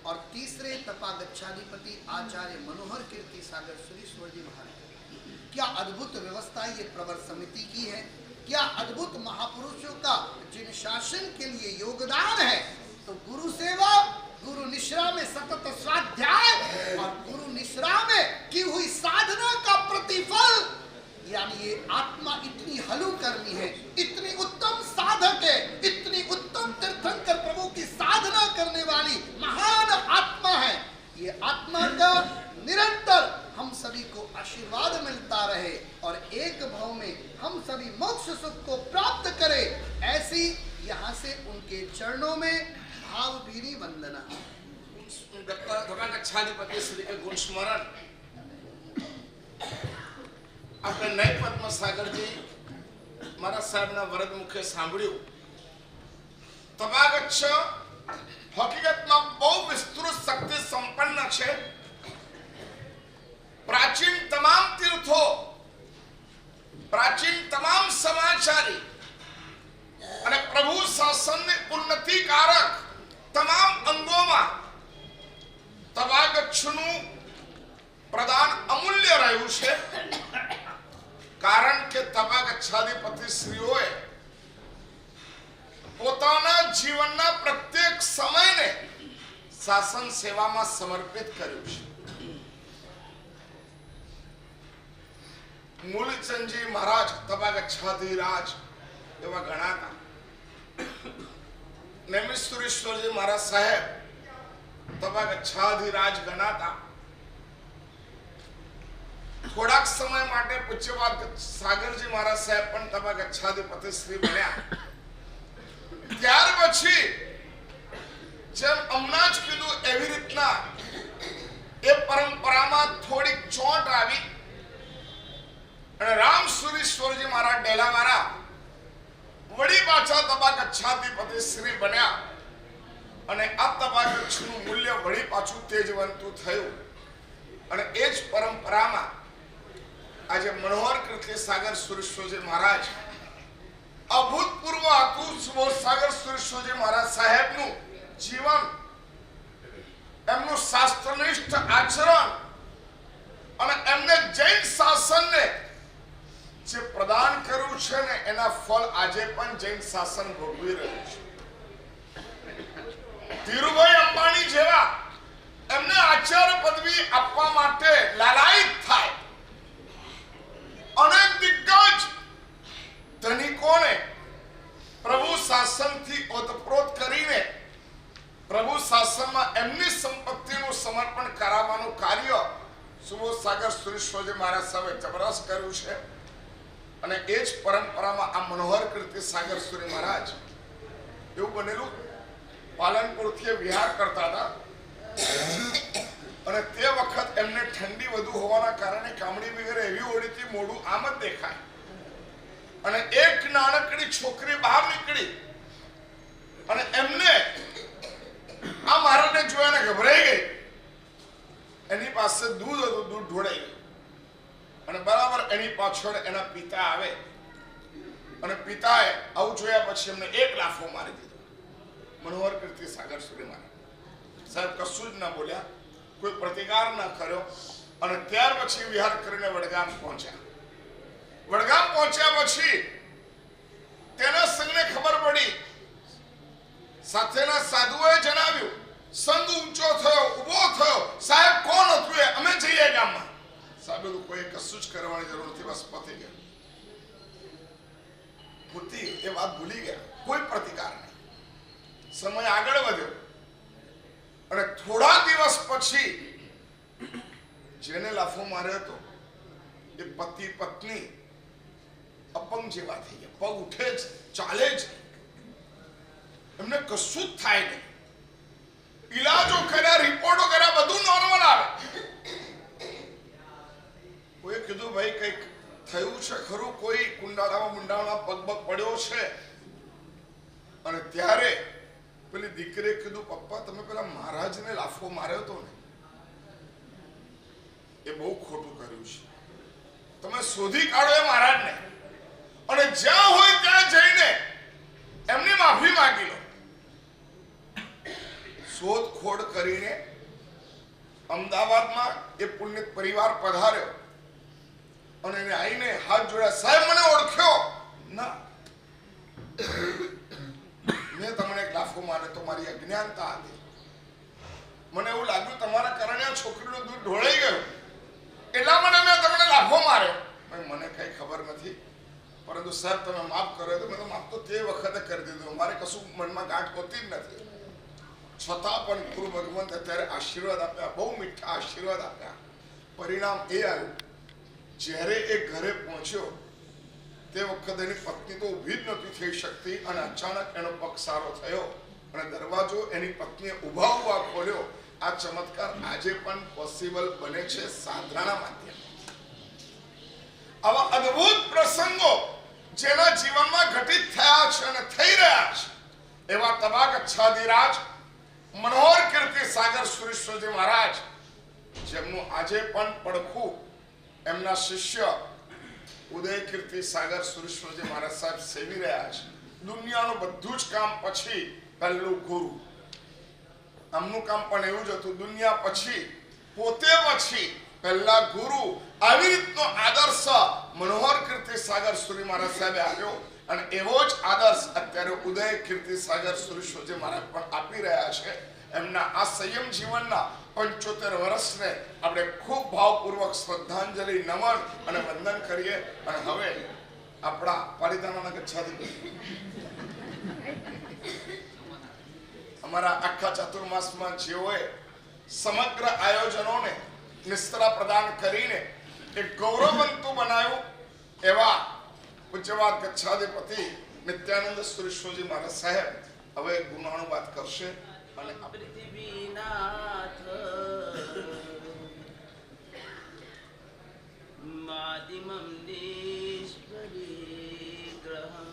और तीसरे तपागच्छाधिपति आचार्य मनोहर कीर्ति सागर सुरेश्वर जी महाराज। क्या अद्भुत व्यवस्था ये प्रवर समिति की है, क्या अद्भुत महापुरुषों का जिन शासन के लिए योगदान है। तो गुरु सेवा, गुरु निश्रा में सतत स्वाध्याय और गुरु निश्रा में की हुई साधना का प्रतिफल, यानी ये आत्मा इतनी हलू करनी है, इतनी उत्तम साधक है, इतनी उत्तम तीर्थंकर प्रभु की साधना करने वाली महान आत्मा है। ये आत्मा का निरंतर हम सभी को आशीर्वाद मिलता रहे और एक भाव में हम सभी मोक्ष सुख को प्राप्त करें, ऐसी यहाँ से उनके चरणों में भावभीनी वंदना। तपागच्छाधिपति श्री के गुण स्मरण આપણે નય પદ્મસાગરજી મારા સાહેબના વરદ મુખે સાંભળ્યું। तपागच्छ હકીકતમાં બહુ વિસ્તૃત શક્તિ સંપન્ન છે। प्राचीन तमाम तीर्थों, प्राचीन तमाम समाचारी અને પ્રભુ શાસનની ઉન્નતિકારક તમામ અંગોમાં तपागच्छનું પ્રદાન અમૂલ્ય રહ્યું છે। કારણ કે तपागच्छाधिपति શ્રીઓએ પોતાના જીવનના પ્રત્યેક સમયને શાસન સેવામાં સમર્પિત કર્યું છે। મૂલચંદજી મહારાજ तपागच्छाधिराज એવા ગણાતા। નેમિષેશ્વરજી મહારાજ સાહેબ तपागच्छाधिराज ગણાતા। સમય માટે પૂજ્યપાદ સાગરજી મહારાજ સાહેબ પણ તબા ગચ્છાધિપતિ શ્રી બન્યા. ત્યાર પછી જેમ હમણાં જ કીધું એવી રીતના એ પરંપરામાં થોડીક ચોંટ આવી અને રામ સુરેશ્વરજી મહારાજ ડેલાવાળા વળી પાછા તબા ગચ્છાધિપતિ શ્રી બન્યા અને આ તબા ગચ્છનું મૂલ્ય વળી પાછું તેજવંતું થયું. અને એ જ પરંપરામાં આજે મનોહર કીર્તિ સાગર સુરેશ્વરજી મહારાજ અભૂતપૂર્વ હતું. સાગર સુરેશ્વરજી મહારાજ સાહેબનું જીવન, એમનું શાસ્ત્રનિષ્ઠ આચરણ અને એમને જૈન શાસનને જે પ્રદાન કર્યું છે ને એના ફળ આજે પણ જૈન શાસન ભોગવી રહ્યું છે. ધીરુભાઈ અંબાણી જેવા એમને આચાર્ય પદવી આપવા માટે લાલાયિત થાય અનેક દિગ્ગજ ધનિકોને પ્રભુ શાસનથી ઓતપ્રોત કરીને પ્રભુ શાસનમાં એમની સંપત્તિનું સમર્પણ કરાવવાનું કાર્ય સુબોધ સાગર સુરેશ્વરજી મહારાજ સાહેબે જબરદસ્ત કર્યું છે. અને એ જ પરંપરામાં આ મનોહર કીર્તિ સાગર સુરી મહારાજ એવું બનેલું પાલનપુરથી વિહાર કરતા હતા અને તે વખત એમને ઠંડી વધુ હોવાના કારણે કામડી વગેરે એવી ઓડીથી મોઢું આમ જ દેખાય અને એક નાનકડી છોકરી બહાર નીકળી અને એમને આ મહારાજને જોઈને ગભરાઈ ગઈ. એની પાસે દૂધ હતું, દૂધ ઢોળાઈ ગયું અને બરાબર એની પાછળ એના પિતા આવે અને પિતાએ આવું જોયા પછી એમને એક લાફો મારી દીધો. મનોહર કીર્તિ સાગર સુરી મહારાજ સાહેબ કશું જ ના બોલ્યા, કોઈ પ્રતિકાર ના કર્યો અને ત્યાર પછી વિહાર કરીને વડગામ પહોંચ્યા. વડગામ પહોંચ્યા પછી તેના સંઘને ખબર પડી, સાથેના સાધુઓએ જણાવ્યું, સંઘ ઊંચો થયો, ઊભો થયો, સાહેબ કોણ હતું એ, અમે જઈએ ગામમાં. સાહેબ કોઈ કશું જ કરવાની જરૂર નથી, બસ પતી ગયું. ભૂતી એ વાત ભૂલી ગયા, કોઈ પ્રતિકાર નહીં. સમય આગળ વધ્યો અને થોડા દિવસ પછી જેને લાફો માર્યો હતો એ પતિ પત્ની અપંગ જેવા થઈ ગયા. પગ ઉઠે જ, ચાલે જ, એમને કશું જ થાય નહીં. ઈલાજો કર્યા, રિપોર્ટો કર્યા, બધું નોર્મલ આવે. કોઈ કીધું ભાઈ કઈક થયું છે ખરું, કોઈ કુંડાળામાં મુંડાળામાં પગ પગ પડ્યો છે? અને ત્યારે પેલી દીકરીએ કીધું, પપ્પા તમે પેલા મહારાજને લાફો માર્યો હતો ને એ બહુ ખોટું કર્યું છે, તમે શોધી કાઢો એ મહારાજને અને જ્યાં હોય ત્યાં જઈને એમની માફી માંગી લો. શોધખોળ કરીને અમદાવાદમાં એ પુણ્ય પરિવાર પધાર્યો અને એને આવીને હાથ જોડ્યા, સાહેબ મને ઓળખ્યો ના, મેં તમને એક લાફો માર્યો તો મારી અજ્ઞાનતા હતી, મને એવું લાગ્યું તમારા કારણે આ છોકરીનું દૂધ ઢોળાઈ ગયું એટલા માટે મેં તમને લાફો માર્યો. મને કઈ ખબર નથી, પરંતુ સાહેબ તમે માફ કર્યો તો મેં તો માફ તો તે વખતે કરી દીધું, મારે કશું મનમાં ગાંઠ હોતી જ નથી. છતાં પણ ગુરુ ભગવંત અત્યારે આશીર્વાદ આપ્યા, બહુ મીઠા આશીર્વાદ આપ્યા. પરિણામ એ આવ્યું, જ્યારે એ ઘરે પહોંચ્યો તે વખતે એની પત્ની તો ઊભી જ નહોતી થઈ શકતી અને અચાનક એનો પગ સારો થયો અને દરવાજો એની પત્નીએ ઊભા ઊભા ખોલ્યો. આ ચમત્કાર આજે પણ પોસિબલ બને છે સાધનાના માધ્યમથી. આવા અદ્ભુત પ્રસંગો જેના જીવનમાં ઘટિત થયા છે અને થઈ રહ્યા છે એવા તબા ગચ્છાધિરાજ મનોહર કીર્તિ સાગર સુરેશ્વરજી મહારાજ, જેમનું આજે પણ પડખું એમના શિષ્ય ઉદય કીર્તિ સાગર સુરેશ્વરજી મહારાજ સાહેબ સેવી રહ્યા છે. દુનિયાનું બધું જ કામ પછી પહેલું ગુરુ. આમનું કામ પણ એવું જ હતું, દુનિયા પછી પોતે પછી પહેલા ગુરુ. આવી રીતનો આદર્શ મનોહર કીર્તિ સાગર સુરી મહારાજ સાહેબે આપ્યો અને એવો જ આદર્શ અત્યારે ઉદય કીર્તિ સાગર સુરેશ્વરજી મહારાજ પણ આપી રહ્યા છે. એમના આ સંયમ જીવનના 75 વર્ષને આપણે ખૂબ ભાવપૂર્વક શ્રદ્ધાંજલિ, નમન અને વંદન કરીએ. અને હવે આપણા પાલિતાણાના ગચ્છાધિપતિ અમારા આખા ચાતુર્માસમાં જેઓએ સમગ્ર આયોજનોને નિસ્તરા પ્રદાન કરીને એક ગૌરવવંતુ બનાવ્યું એવા પૂજ્યવાદ ગચ્છાધિપતિ નિત્યાનંદ સુરેશ્વરજી મહારાજ સાહેબ હવે ગુનાનું વાત કરશે અને પૃથ્વીનાથ માદિમં નિષ્ફળી ગ્રહં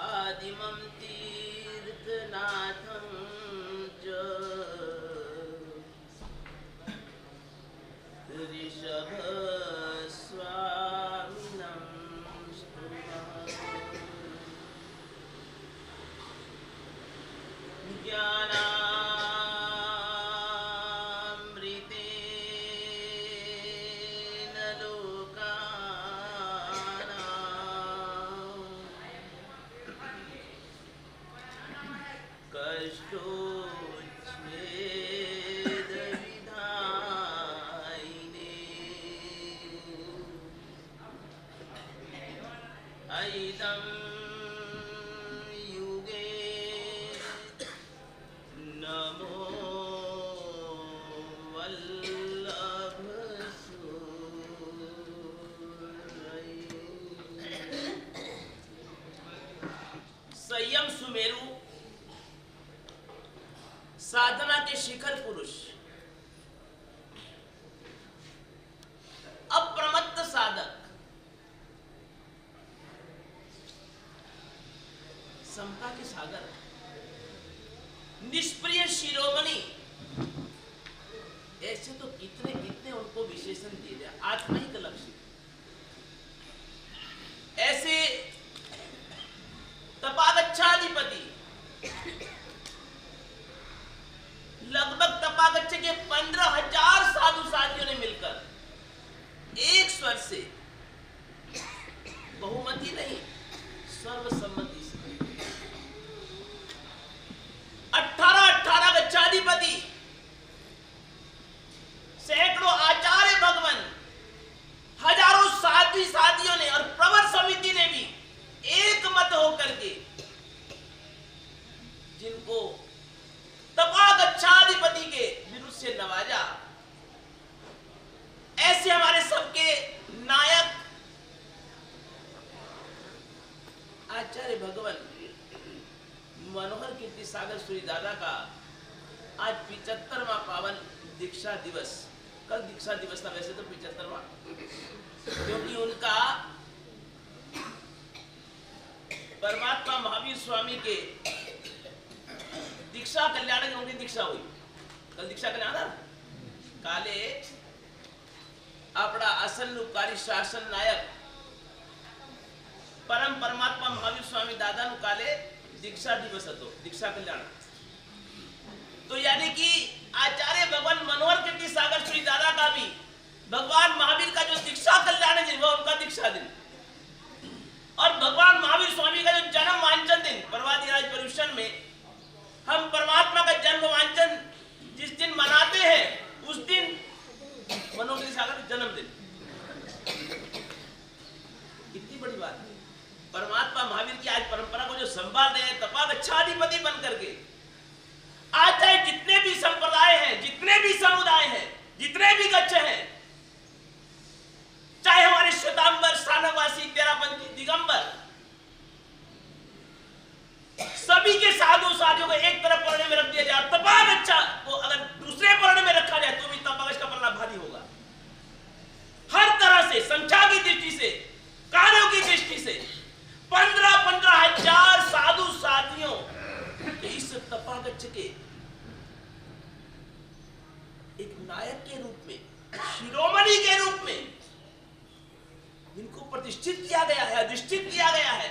આદિમં તીર્થનાથં ચ ऋषभ स्वामिनं स्तुमः ज्ञानामृतेन लोकानां कष्टोच्छेदविधायिने ऐदं युगे नमो संयम सुमेरु साधना के शिखर पुरुष अप्रमत्त साधक समता के सागर निष्प्रिय शिरोमणि ऐसे तो कितने कितने उनको विशेषण दिए जाए आत्मिक लक्ष्य ऐसे तपागच्छाधिपति लगभग तपागच्छ के 15,000 साधु साथियों ने मिलकर एक स्वर से बहुमति नहीं सर्वसम्मति से 18 गच्छाधिपति सैकड़ों आचार्य भगवान हजारों साध्वी साथियों ने और प्रवर समिति ने भी एक मत होकर के जिनको तपागच्छाधिपति के विरुद्ध से नवाजा ऐसे हमारे सबके नायक आचार्य भगवान मनोहर कीर्ति सागर सूरी दादा का आज 75वां पावन दीक्षा दिवस कल दीक्षा दिवस था वैसे तो 75वां क्योंकि उनका परमात्मा महावीर स्वामी के दीक्षा कल्याण की उनकी दीक्षा हुई कल दीक्षा कल्याण था काले अपना असल उपकारी शासन नायक परम परमात्मा महावीर स्वामी दादा नु काले दीक्षा दिवस હતો दीक्षा कल्याण तो यानी कि आचार्य भगवान मनोहर कीर्ति सागर श्री दादा का भी भगवान महावीर का जो दीक्षा कल्याण दिन वो उनका दीक्षा दिन और भगवान महावीर स्वामी का जो जन्म वांचन दिन पर्वतीराज पर्यूषण में हम परमात्मा का जन्म वांचन जिस दिन मनाते हैं उस दिन मनोहर कीर्ति सागर का जन्मदिन कितनी बड़ी बात है परमात्मा महावीर की आज परंपरा को जो संभाल रहे हैं तपागच्छाधिपति बन करके आज चाहे जितने भी संप्रदाय हैं जितने भी समुदाय हैं जितने भी गच्छ हैं चाहे हमारे श्वेतांबर सानवासी तेरापंथी दिगंबर सभी के साधु साधियों को एक तरफ पढ़ने में रख दिया जाए तपागच्छा को अगर दूसरे पढ़ने में रखा जाए तो भी तपागच्छ का पढ़ना भारी होगा हर तरह से संख्या की दृष्टि से कार्यों की दृष्टि से 15,000 साधु साथियों के इस तपागच्छ के एक नायक के रूप में शिरोमणि के रूप में जिनको प्रतिष्ठित किया गया है अधिष्ठित किया गया है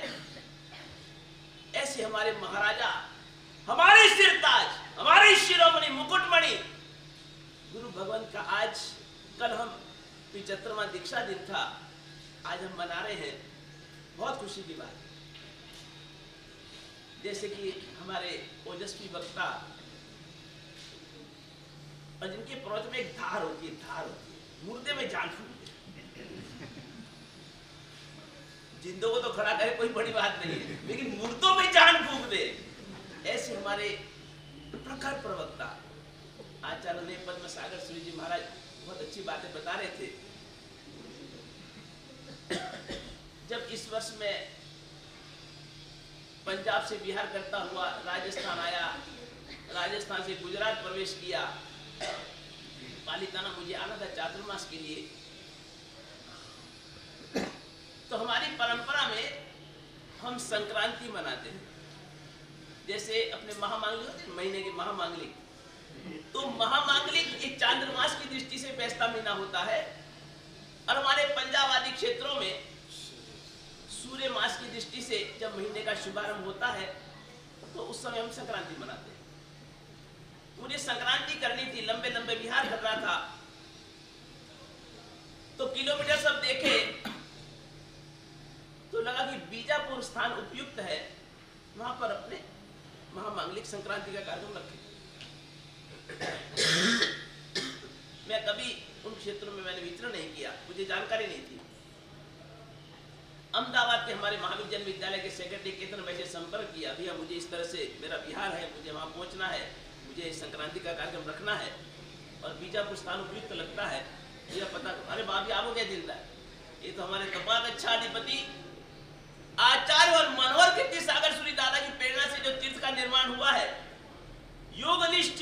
ऐसे हमारे महाराजा हमारे सिरताज हमारे शिरोमणि मुकुटमणि गुरु भगवान का आज कल हम 75वां दीक्षा दिन था आज हम मना रहे हैं बहुत खुशी की बात जैसे कि हमारे ओजस्वी वक्ता और जिनके प्रोज में एक धार होती है मुर्दे में जान फूकते जिंदों को तो खड़ा करे कोई बड़ी बात नहीं है लेकिन मुर्दों में जान फूक दे ऐसे हमारे प्रखर प्रवक्ता आचार्य पद्म सागर सूरी जी महाराज बहुत अच्छी बातें बता रहे थे। जब इस वर्ष में पंजाब से बिहार करता हुआ राजस्थान आया, राजस्थान से गुजरात प्रवेश किया, पालिताना मुझे आना था चातुर्मास के लिए। तो हमारी परंपरा में हम संक्रांति मनाते हैं, जैसे अपने महामांगलिक होते हैं, महीने के महामांगलिक। तो महामांगलिक एक चांद्रमास की दृष्टि से बैसता महीना होता है, और हमारे पंजाब आदि क्षेत्रों में सूर्य मास की दृष्टि से जब महीने का शुभारंभ होता है तो उस समय हम संक्रांति मनाते हैं। मुझे संक्रांति करनी थी, लंबे लंबे विहार कर रहा था, तो किलोमीटर सब देखे तो लगा कि बीजापुर स्थान उपयुक्त है, वहां पर अपने महामांगलिक संक्रांति का कार्यक्रम रखे। मैं कभी उन क्षेत्रों में मैंने विचरण नहीं किया, मुझे जानकारी नहीं थी। अहमदाबाद के हमारे महाविद्यालय विद्यालय के सेक्रेटरी केतन भाई से संपर्क किया, भैया मुझे इस तरह से मेरा बिहार है, मुझे वहां पहुंचना है, मुझे संक्रांति का कार्यक्रम रखना है और बीजापुर स्थान उपयुक्त लगता है, यह पता। अरे बाबी आपको क्या चिंता है, ये तो हमारे तपागच्छा अधिपति आचार्य और मनोहर कीर्ति सागर सूरी दादा की प्रेरणा से जो तीर्थ का निर्माण हुआ है, योगनिष्ठ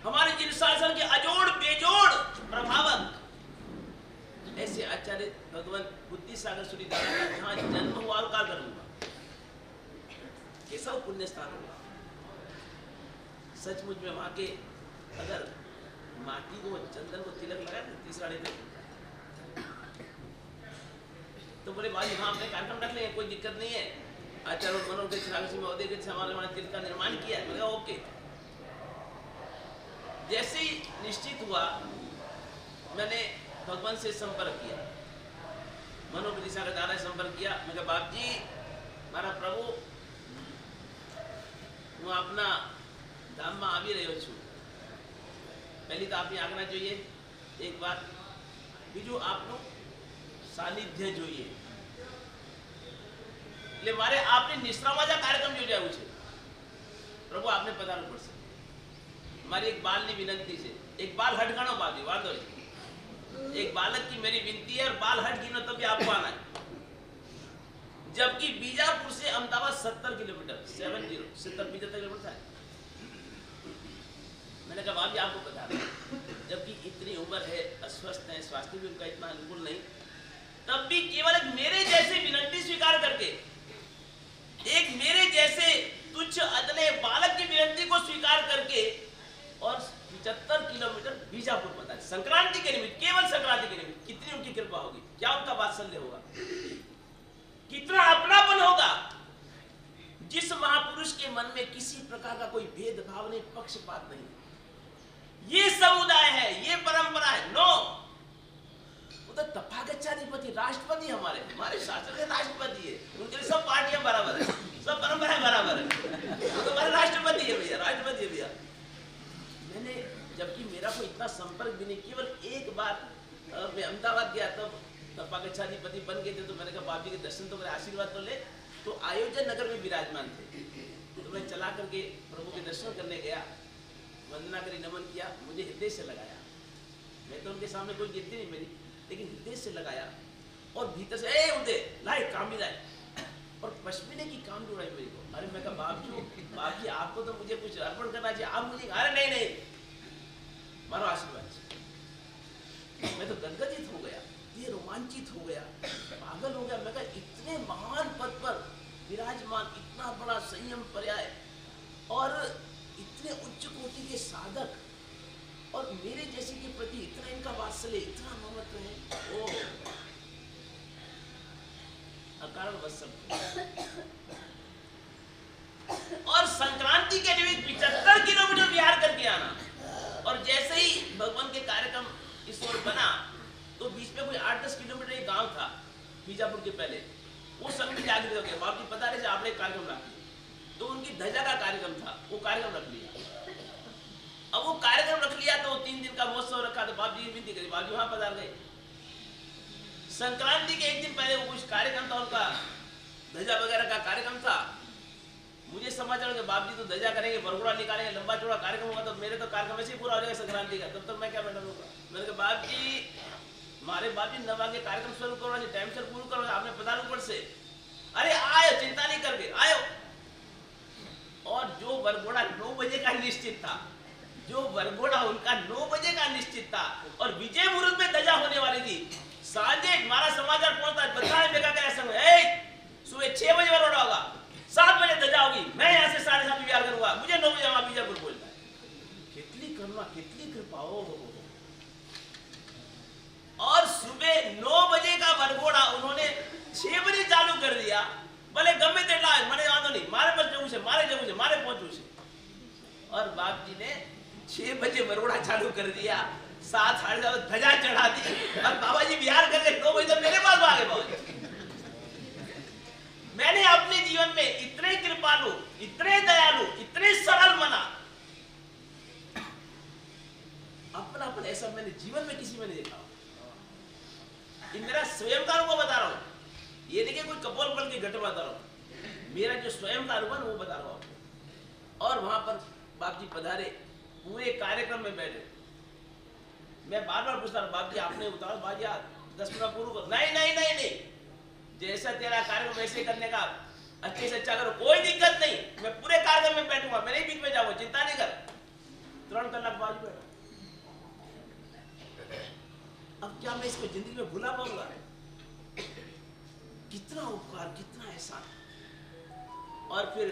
हमारे जिन शासन के अजोड़ बेजोड़ प्रभावक ऐसे आचार्य भगवान बुद्धि सागर सूरी दादा का जहां जन्म हुआ और का करूंगा, कैसा पुण्य स्थान होगा। सचमुच में वहां के अगर माटी को चंदन को तिलक लगा तीसरा नहीं तो बोले भाई वहां अपने कार्यक्रम रख लेंगे, कोई दिक्कत नहीं है। आचार्य मनोहर कीर्ति सागर सूरी महोदय के हमारे तीर्थ का निर्माण किया, मैंने कहा ओके। जैसे ही निश्चित हुआ मैंने भगवान से संपर्क किया, मनोहर कीर्ति सागर दादा से संपर्क किया। मैं कहा बाप जी मारा प्रभु હું આપના ધામમાં આવી રહ્યો છું, પહેલી તો આપની આજ્ઞા જોઈએ એક વાત, બીજું આપનું સાનિધ્ય જોઈએ, એટલે મારે આપની નિશ્રામાં જ આ કાર્યક્રમ યોજાવું છે। પ્રભુ આપને પધારવું પડશે। મારી એક બાલની વિનંતી છે, એક બાલ હટગાણો બાબી વાંધો નહીં, एक बालक की मेरी विनती है, और बाल हट गिनो तभी आपको आना है। जबकि बीजापुर से अहमदाबाद 70 किलोमीटर 75 किलोमीटर है। मैंने कहा भाभी आपको बता दें, जबकि इतनी उम्र है, अस्वस्थ है, स्वास्थ्य भी उनका इतना अनुकूल नहीं, तब भी केवल एक मेरे जैसे विनती स्वीकार करके, एक मेरे जैसे तुच्छ अदने बालक की विनती को स्वीकार करके और 75 किलोमीटर बीजापुर पता है संक्रांति के निमित्त, केवल संक्रांति के निमित्त। कितनी उनकी कृपा होगी, क्या उनका वात्सल्य होगा, कितना अपनापन होगा। जिस महापुरुष के मन में किसी प्रकार का कोई भेदभाव नहीं, पक्षपात नहीं, ये समुदाय है, ये परंपरा है। नो, वो तो तथागच्छाधिपति राष्ट्रपति हमारे शासन के राष्ट्रपति है, उनके लिए सब पार्टियां बराबर है, सब परंपराएं बराबर है, वो तो हमारे राष्ट्रपति है भैया, राष्ट्रपति है भैया। मैंने जबकि मेरा कोई इतना संपर्क भी नहीं, केवल एक बार मैं अहमदाबाद गया तब तपागच्छाधिपति बन गए थे, तो मैंने कहा बाबी के दर्शन तो मेरे आशीर्वाद तो ले। तो आयोजन नगर में विराजमान थे, तो मैं चला करके प्रभु के दर्शन करने गया, वंदना करी, नमन किया, मुझे हृदय से लगाया। मैं तो उनके सामने कोई गिनती नहीं मेरी, लेकिन हृदय से लगाया और भीतर से ए उदय लाए काम भी लाए, और पश्मीने की काम भी उड़ाई मेरे को। अरे मैं कहा बाप जी आपको तो मुझे कुछ अर्पण करना चाहिए, आप मुझे, अरे नहीं मारो आशीर्वाद। मैं तो गदगदित हो गया, ये रोमांचित हो गया, पागल हो गया। मैं कहा इतने महान पद पर विराजमान, इतना बड़ा संयम पर्याय और इतने उच्च कोटि के साधक, और मेरे जैसे के प्रति इतना इनका वात्सल्य, इतना ममत्व है। ओ अकारण वत्सल। और संक्रांति के लिए 75 किलोमीटर बिहार करके आना, और जैसे ही भगवान के कार्यक्रम इस ओर बना तो बीच में कोई 8-10 किलोमीटर एक गांव था बीजापुर के पहले, वो संग में जागृत हो गया। बाप जी पता रहे आपने कार्यक्रम रख लिया, तो उनकी ध्वजा का कार्यक्रम था, वो कार्यक्रम रख लिया। अब वो कार्यक्रम रख लिया तो 3 दिन का महोत्सव रखा, तो बाप जी की विनती करी, बाप जी वहां पधार गए। संक्रांति के एक दिन पहले वो कुछ कार्यक्रम था, उनका ध्वजा वगैरह का कार्यक्रम था। मुझे समाचार के बाप जी तो ध्वजा करेंगे, बरगुड़ा निकालेंगे, लंबा चौड़ा कार्यक्रम होगा, तो मेरे तो कार्यक्रम ऐसे ही पूरा हो जाएगा संक्रांति का, तब तक मैं क्या बैठा रहूंगा। मैंने कहा बाप जी, मारे बाप जी 9 वागे कार्यक्रम शुरू करो, टाइम से पूरा करो, आपने पधारो ऊपर से। अरे आयो, चिंता नहीं करके आयो। और जो बरगुड़ा 9 बजे का निश्चित था, जो बरगुड़ा उनका 9 बजे का निश्चित था, और विजय मुहूर्त में ध्वजा होने वाली थी, सांझे हमारा समाचार पहुंचता है, बताएं बेका क्या संग, सुबह 6 बजे बरगुड़ा होगा, 7 बजे ध्वजा होगी, मैं यहाँ से 7:30 बिहार करूंगा, मुझे 9 बजे वहां बीजापुर बोलता है। कितनी करुणा, कितनी कृपा हो। और सुबह 9 बजे का बरगोड़ा उन्होंने 6 बजे चालू कर दिया, भले गमे तेटला मने वांधो नहीं, मारे पर जવું છે, मारे पहुंचू છે। और बाप जी ने 6 बजे बरगोड़ा चालू कर दिया, 7 साढ़े 7 ध्वजा चढ़ा दी, और बाबा जी बिहार करके 9 बजे तक मेरे पास आ गए। बाबा जी, मैंने अपने जीवन में इतने कृपालु, इतने दयालु, इतने सरल मना, अपनापन ऐसा मैंने जीवन में किसी में नहीं देखा। ये मेरा स्वयं का अनुभव बता रहा हूं, ये नहीं कि कोई कपोल पल की घटना बता रहा हूं, मेरा जो स्वयं का अनुभव वो बता रहा हूं। और वहां पर बाप जी पधारे, पूरे कार्यक्रम में बैठे, मैं बार बार पूछता रहा, बाप जी आपने उतारो, बाप जी 10 मिनट पूरा करो। नहीं, जैसा तेरा कार्यक्रम वैसे करने का, अच्छे से अच्छा करो, कोई दिक्कत नहीं, मैं पूरे कार्यक्रम में बैठूंगा, मैं नहीं बीच में जाऊंगा, चिंता नहीं कर। 3 कलाक बाद बैठा। अब क्या मैं इसको जिंदगी में भुला पाऊंगा? कितना उपकार, कितना एहसान। और फिर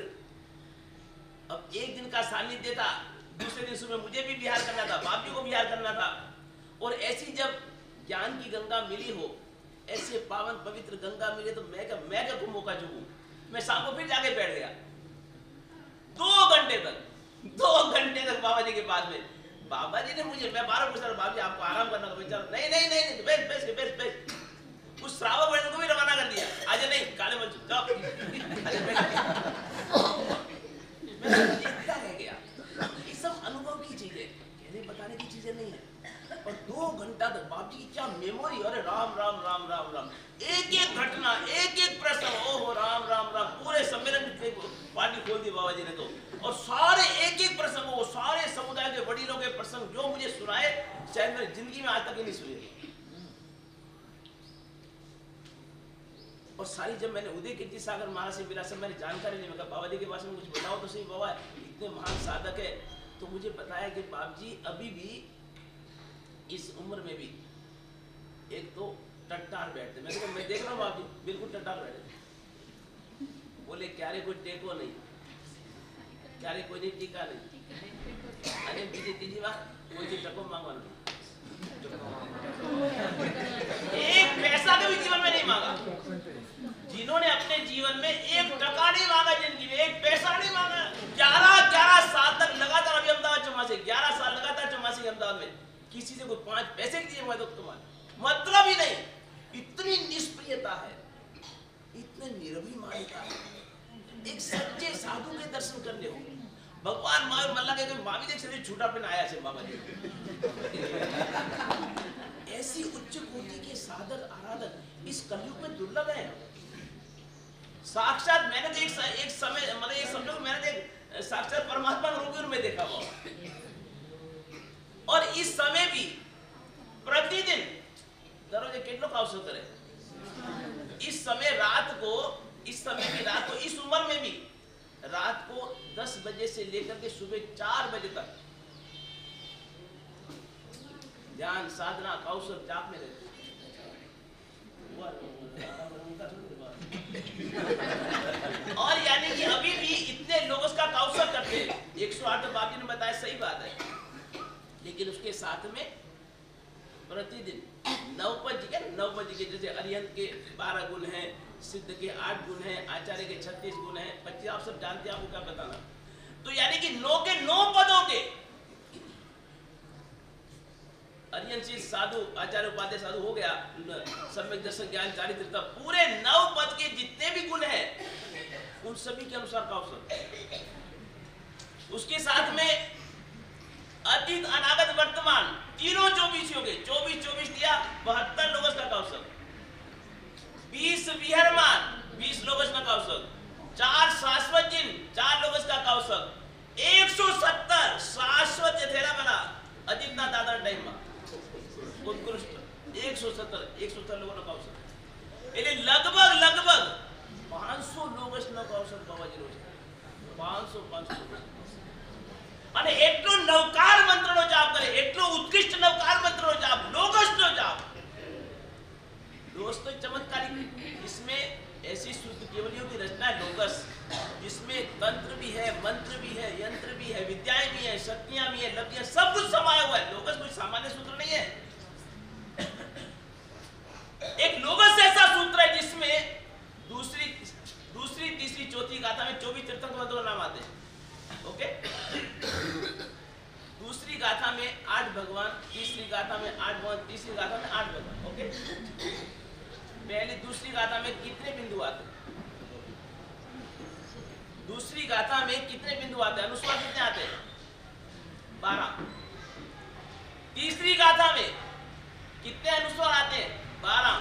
अब एक दिन का सानिध्य था, दूसरे दिन सुबह मुझे भी बिहार करना था, बाप जी को बिहार करना था। और ऐसी जब ज्ञान की गंगा मिली हो, ऐसे पावन पवित्र गंगा मिले, तो मैं क्या मौका चूकूं। मैं शाम को फिर जाके बैठ गया 2 घंटे तक बाबा जी के पास में। बाबा जी ने मुझे, मैं 12 पूछा, बाबा जी आपको आराम करना होगा, नहीं, बेस उस श्रावक बहन को भी रवाना कर दिया, आज नहीं काले मंच जाओ। मैं रह गया। ये सब अनुभव की चीजें, कहने बताने की चीजें नहीं है। और 2 घंटा तक बाप जी की क्या मेमोरी, अरे राम, एक घटना, एक प्रसंग, ओहो राम, पूरे सम्मेलन की पार्टी खोल दी बाबा जी ने तो। और सारे एक प्रसंग, वो सारे समुदाय के वडीलों के प्रसंग जो मुझे सुनाए, शायद मेरी जिंदगी में आज तक ही नहीं सुने। और सारी जब मैंने उदय कीर्ति सागर महाराज से मिला, सब मैंने जानकारी ली, मैं कहा बाबा जी के बारे में कुछ बताओ तो सही, बाबा इतने महान साधक है। तो मुझे बताया कि बाप जी अभी भी इस उम्र में भी एक तो टट्टार बैठते। मैंने कहा मैं देख रहा हूँ बाप जी बिल्कुल टट्टार बैठे। बोले क्या रे कोई टेको नहीं, क्या रे कोई नहीं टीका नहीं, अरे बीजे तीजी बार कोई चीज टको मांगवा नहीं, एक पैसा भी जीवन में नहीं मांगा। जिन्होंने अपने जीवन में 1 टका नहीं मांगा, जिंदगी में 1 पैसा नहीं मांगा, 11 साल तक लगातार, अभी अहमदाबाद चौमासी 11 साल लगातार चौमासी अहमदाबाद में किसी से कोई 5 पैसे की चीज मतलब ही नहीं। इतनी निष्प्रियता है, इतने निरभिमानिता है। एक सच्चे साधु के दर्शन करने हो, भगवान मार मल्ला के मावी देख से छूटा पिन आया से बाबा जी। ऐसी उच्च कोटि के साधक आराधक इस कलयुग में दुर्लभ है। साक्षात मैंने तो एक समय, मतलब ये समझो मैंने तो साक्षात परमात्मा के रूप में देखा हुआ। और इस समय भी प्रतिदिन दररोज कितनो अवसर करे। इस समय रात को, इस उम्र में भी रात को 10 बजे से लेकर के सुबह 4 बजे तक ध्यान साधना कौशल जाप में रहते। और यानी कि अभी भी इतने लोग उसका कौशल करते हैं। 108 तो बाप जी ने बताया, सही बात है, लेकिन उसके साथ में प्रतिदिन नवपद जी के जैसे अरिहंत के 12 गुण हैं, सिद्ध के 8 गुण हैं, आचार्य के 36 गुण हैं, 25 आप सब जानते हैं, आपको क्या बताना। तो यानी कि 9 के 9 पदों के अरिहंत साधु, आचार्य उपाध्याय साधु हो गया, सम्यक दर्शन ज्ञान चारित्र, पूरे 9 पद के जितने भी गुण हैं उन सभी के अनुसार का अवसर। उसके साथ में अतीत अनागत वर्तमान तीनों 24 हो गए, 24 दिया 72 लोगों का कौशल, 20 विहरमान 20 लोगों का कौशल, 4 शाश्वत जिन 4 એટલો નવકાર મંત્રનો જાપ કરે, એટલો ઉત્કૃષ્ટ નવકાર મંત્રનો જાપ, લોગસનો જાપ। दोस्तों चमत्कारिक, इसमें ऐसी शुद्ध केवलियों की रचना है लोगस, जिसमें तंत्र भी है, मंत्र भी है, यंत्र भी है, विद्याएं भी है, शक्तियां भी है, लब्धियां, सब कुछ समाया हुआ है। लोगस कोई सामान्य सूत्र नहीं है। एक लोगस ऐसा सूत्र है जिसमें दूसरी, तीसरी, चौथी गाथा में 24 तीर्थंकर मंत्रों नाम आते हैं। ओके, दूसरी गाथा में 8 भगवान, तीसरी गाथा में 8 भगवान, तीसरी गाथा में 8 भगवान। ओके, पहले दूसरी गाथा में कितने बिंदु आते हैं? दूसरी गाथा में कितने बिंदु आते हैं? अनुस्वार कितने आते हैं? 12। तीसरी गाथा में कितने अनुस्वार आते हैं? 12।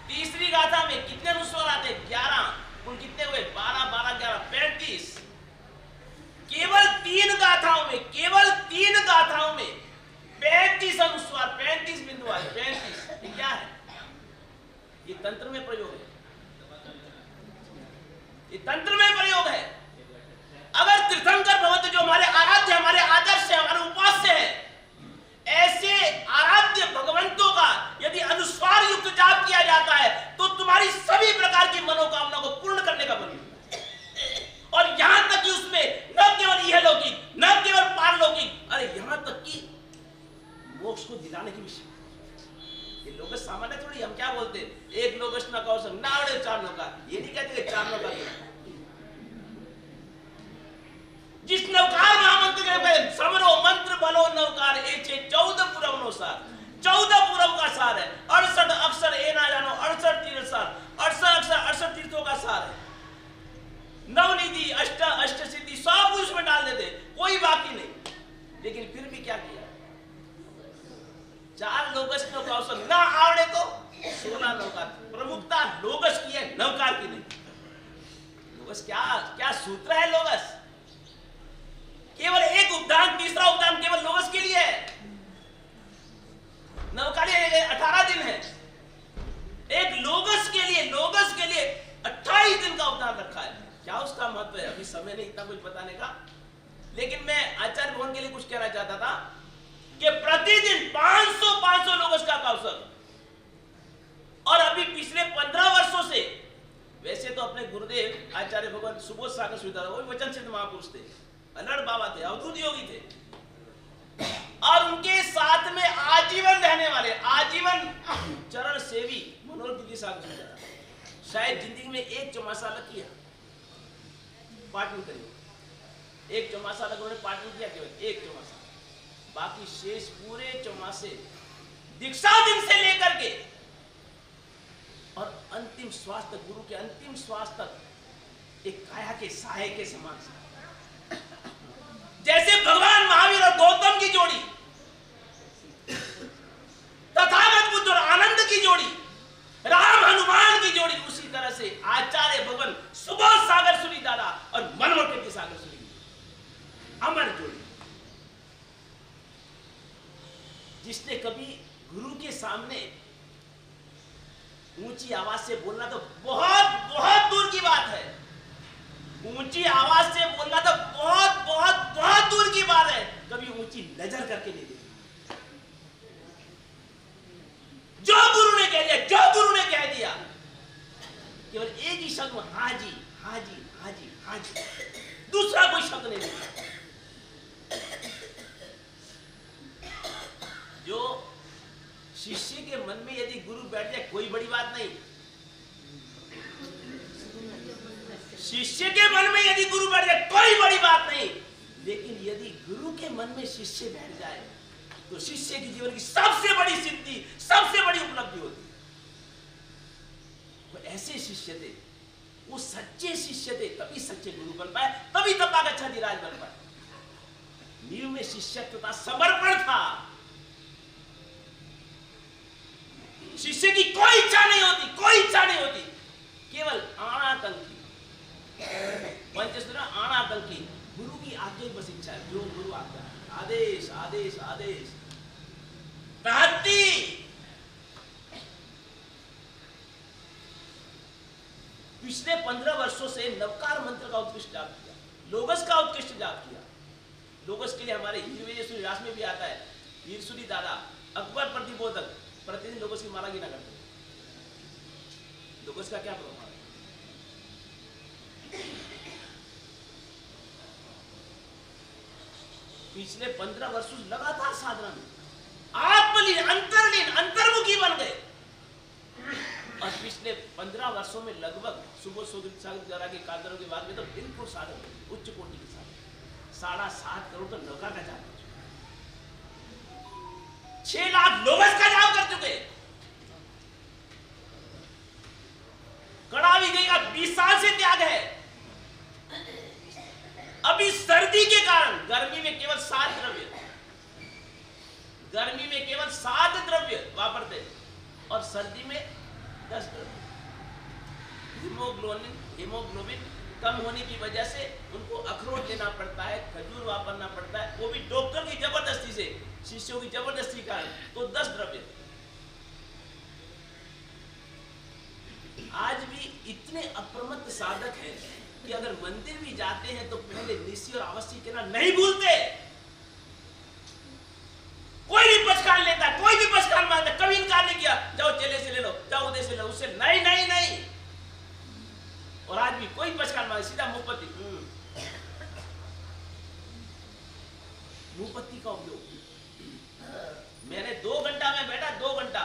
तीसरी गाथा में कितने अनुस्वार आते हैं? 11। कुल कितने हुए? 12, 12, 11, 35। केवल 3 गाथाओं में, केवल 3 गाथाओं में 35 अनुस्वार, 35 बिंदु आए। 35 ये क्या है? ये तंत्र में प्रयोग है, ये तंत्र में प्रयोग है। अगर तीर्थंकर भगवत जो हमारे आराध्य, हमारे आदर्श है, हमारे उपास्य है, ऐसे आराध्य भगवंतों का यदि अनुस्वार युक्त जाप किया जाता है तो तुम्हारी सभी प्रकार की मनोकामना को पूर्ण करने का बल मिलता है। और यहां तक कि उसमें न केवल इहलौकिक, न केवल पारलौकिक, अरे यहां तक कि मोक्ष को दिलाने की विषय। ये लोगस सामान्य थोड़ी, हम क्या बोलते हैं, एक लोगस ना कहो संग ना आवड़े 4 नौकार, ये नहीं कहते कि 4 नौकार। जिस नौकार महामंत्र के समरो मंत्र बलो नौकार एचे 14 पुरव नो सार, 14 पुरव का सार है। 68 अक्षर ए ना जानो, 68 तीर्थ सार, 68 अक्षर 68 तीर्थों का सार है। नवनिधि अष्ट सिद्धि सब उसमें डाल देते, कोई बाकी नहीं। लेकिन फिर भी क्या किया? 4 लोगस नौकार ना आवड़े तो 16 नौकार। प्रमुखता लोगस की है, नौकार की नहीं। लोगस क्या क्या सूत्र है? लोगस केवल एक उपदान, तीसरा उपदान केवल लोगस के लिए है। नवकारी 18 दिन है, एक लोगस के लिए 28 दिन का उपदान रखा है। क्या उसका महत्व है? अभी समय नहीं इतना कुछ बताने का, लेकिन मैं आचार्य भवन के लिए कुछ कहना चाहता था कि प्रतिदिन 500 लोगस का कौशल। और अभी पिछले 15 वर्षों से, वैसे तो अपने गुरुदेव आचार्य भगवान सुबोध सागर सुविधा, वो वचन सिद्ध महापुरुष थे, अलड़ बाबा थे, अवधूत योगी थे, और उनके साथ में आजीवन रहने वाले, आजीवन चरण सेवी मनोहर जी सागर सुविधा, शायद जिंदगी में एक चौमासा अलग किया, पाठन करिए, एक चौमासा अलग उन्होंने पाठन किया, केवल एक चौमासा। बाकी शेष पूरे चौमासे दीक्षा दिन से लेकर के और अंतिम श्वास तक, गुरु के अंतिम श्वास तक एक काया के साये के समान। जैसे भगवान महावीर और गौतम की जोड़ी, तथागत बुद्ध और आनंद की जोड़ी, राम हनुमान की जोड़ी, उसी तरह से आचार्य भगवान सुबोध सागर सुरी दादा और मनोहर के सागर सुरी, अमर जोड़ी। जिसने कभी गुरु के सामने ऊंची आवाज से बोलना तो बहुत बहुत दूर की बात है, ऊंची आवाज से बोलना तो बहुत बहुत बहुत दूर की बात है, कभी ऊंची नजर करके नहीं देखी। जो गुरु ने कह दिया, जो गुरु ने कह दिया, केवल एक ही शब्द, हाजी हाजी हाजी हाजी, दूसरा कोई शब्द नहीं दिया। जो शिष्य के मन में यदि गुरु बैठ जाए, कोई बड़ी बात नहीं। शिष्य के मन में यदि गुरु बैठ जाए, कोई बड़ी बात नहीं। लेकिन यदि गुरु के मन में शिष्य बैठ जाए, तो शिष्य की जीवन की सबसे बड़ी सिद्धि, सबसे बड़ी उपलब्धि होती है। वो ऐसे शिष्य थे, वो सच्चे शिष्य थे, तभी सच्चे गुरु बन पाए, तभी तथागतधिराज बन पाए। नींव में शिष्यत्व था, समर्पण था। शिष्य की कोई इच्छा नहीं होती, कोई इच्छा नहीं होती, केवल आणातंकी, पंचसूत्र आणातंकी, गुरु की आज्ञा बस इच्छा है, जो गुरु आज्ञा, आदेश आदेश आदेश। पिछले 15 वर्षों से नवकार मंत्र का उत्कृष्ट जाप किया, लोगस का उत्कृष्ट जाप किया, लोगोस के लिए हमारे हीरवेश्वरी रास में भी आता है, हीरसुरी दादा अकबर प्रतिबोधक प्रतिदिन लोगोस की माला गिना करते हैं। लोगोस का क्या प्रभाव है? पिछले 15 वर्षों से लगातार साधना में आत्मलीन अंतर्लीन अंतर्मुखी बन गए और पिछले 15 वर्षों में लगभग सुबह सागर के कादरों के बाद में तो बिल्कुल साधन उच्च कोटि के साधन 7.5 करोड़ तो लोका का जाप कर चुके, 6 लाख लोगस का जाप कर चुके। कड़ावी गई का 20 साल से त्याग है। अभी सर्दी के कारण गर्मी में केवल 7 द्रव्य वापरते और सर्दी में 10 द्रव्य। हीमोग्लोबिन कम होने की वजह से उनको अखरोट लेना पड़ता है, खजूर वापरना पड़ता है, वो भी डॉक्टर की जबरदस्ती से, शिष्यों की जबरदस्ती का, तो 10 द्रव्य। आज भी इतने अप्रमत्त साधक हैं कि अगर मंदिर भी जाते हैं तो पहले निशी और आवश्यक कहना नहीं भूलते। कोई भी पचकान लेता, कोई भी पचकान मांगता, कभी इनकार नहीं किया, जाओ चेले से ले लो, जाओ उदय से ले लो, उससे नहीं नहीं नहीं। और आज भी कोई पचकान मांगे सीधा मुंहपत्ती का उपयोग। मैंने 2 घंटा में बैठा, 2 घंटा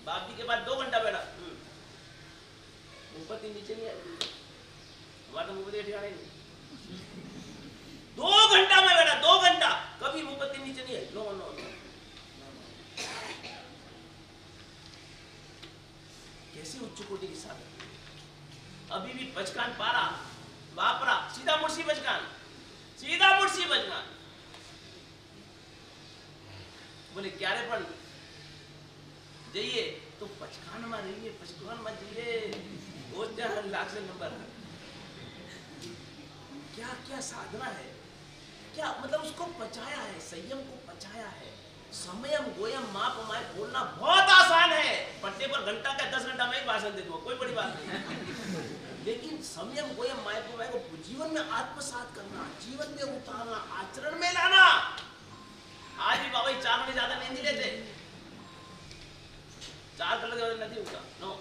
बाप जी के बाद 2 घंटा बैठा, मुंहपत्ती नीचे नहीं आई, हमारा तो मुंहपत्ती ठिकाने नहीं। 2 घंटा में बैठा, 2 घंटा, कभी मुंहपत्ती नीचे नहीं आई। No no no. कैसे उच्च कोटि के साधन। अभी भी पचकान पारा वापरा, सीधा मुर्सी पचकान, सीधा मुर्सी पचकान। बोले क्यारे पण जाइए तो पचकान में रहिए, पचकान में जाइए, लाख से नंबर। क्या क्या साधना है, क्या मतलब उसको पचाया है, संयम को पचाया है। समयम गोयम माप माय बोलना बहुत आसान है, पट्टे पर घंटा का 10 घंटा में ही भाषण दे दूंगा, कोई बड़ी बात नहीं। लेकिन समयम गोयम माय को जीवन में आत्मसात करना, जीवन में उतारना, आचरण में लाना। आज भी बाबा 4 घंटे ज्यादा नींद नहीं लेते, 4 कलाक ज्यादा नहीं उठा, नो।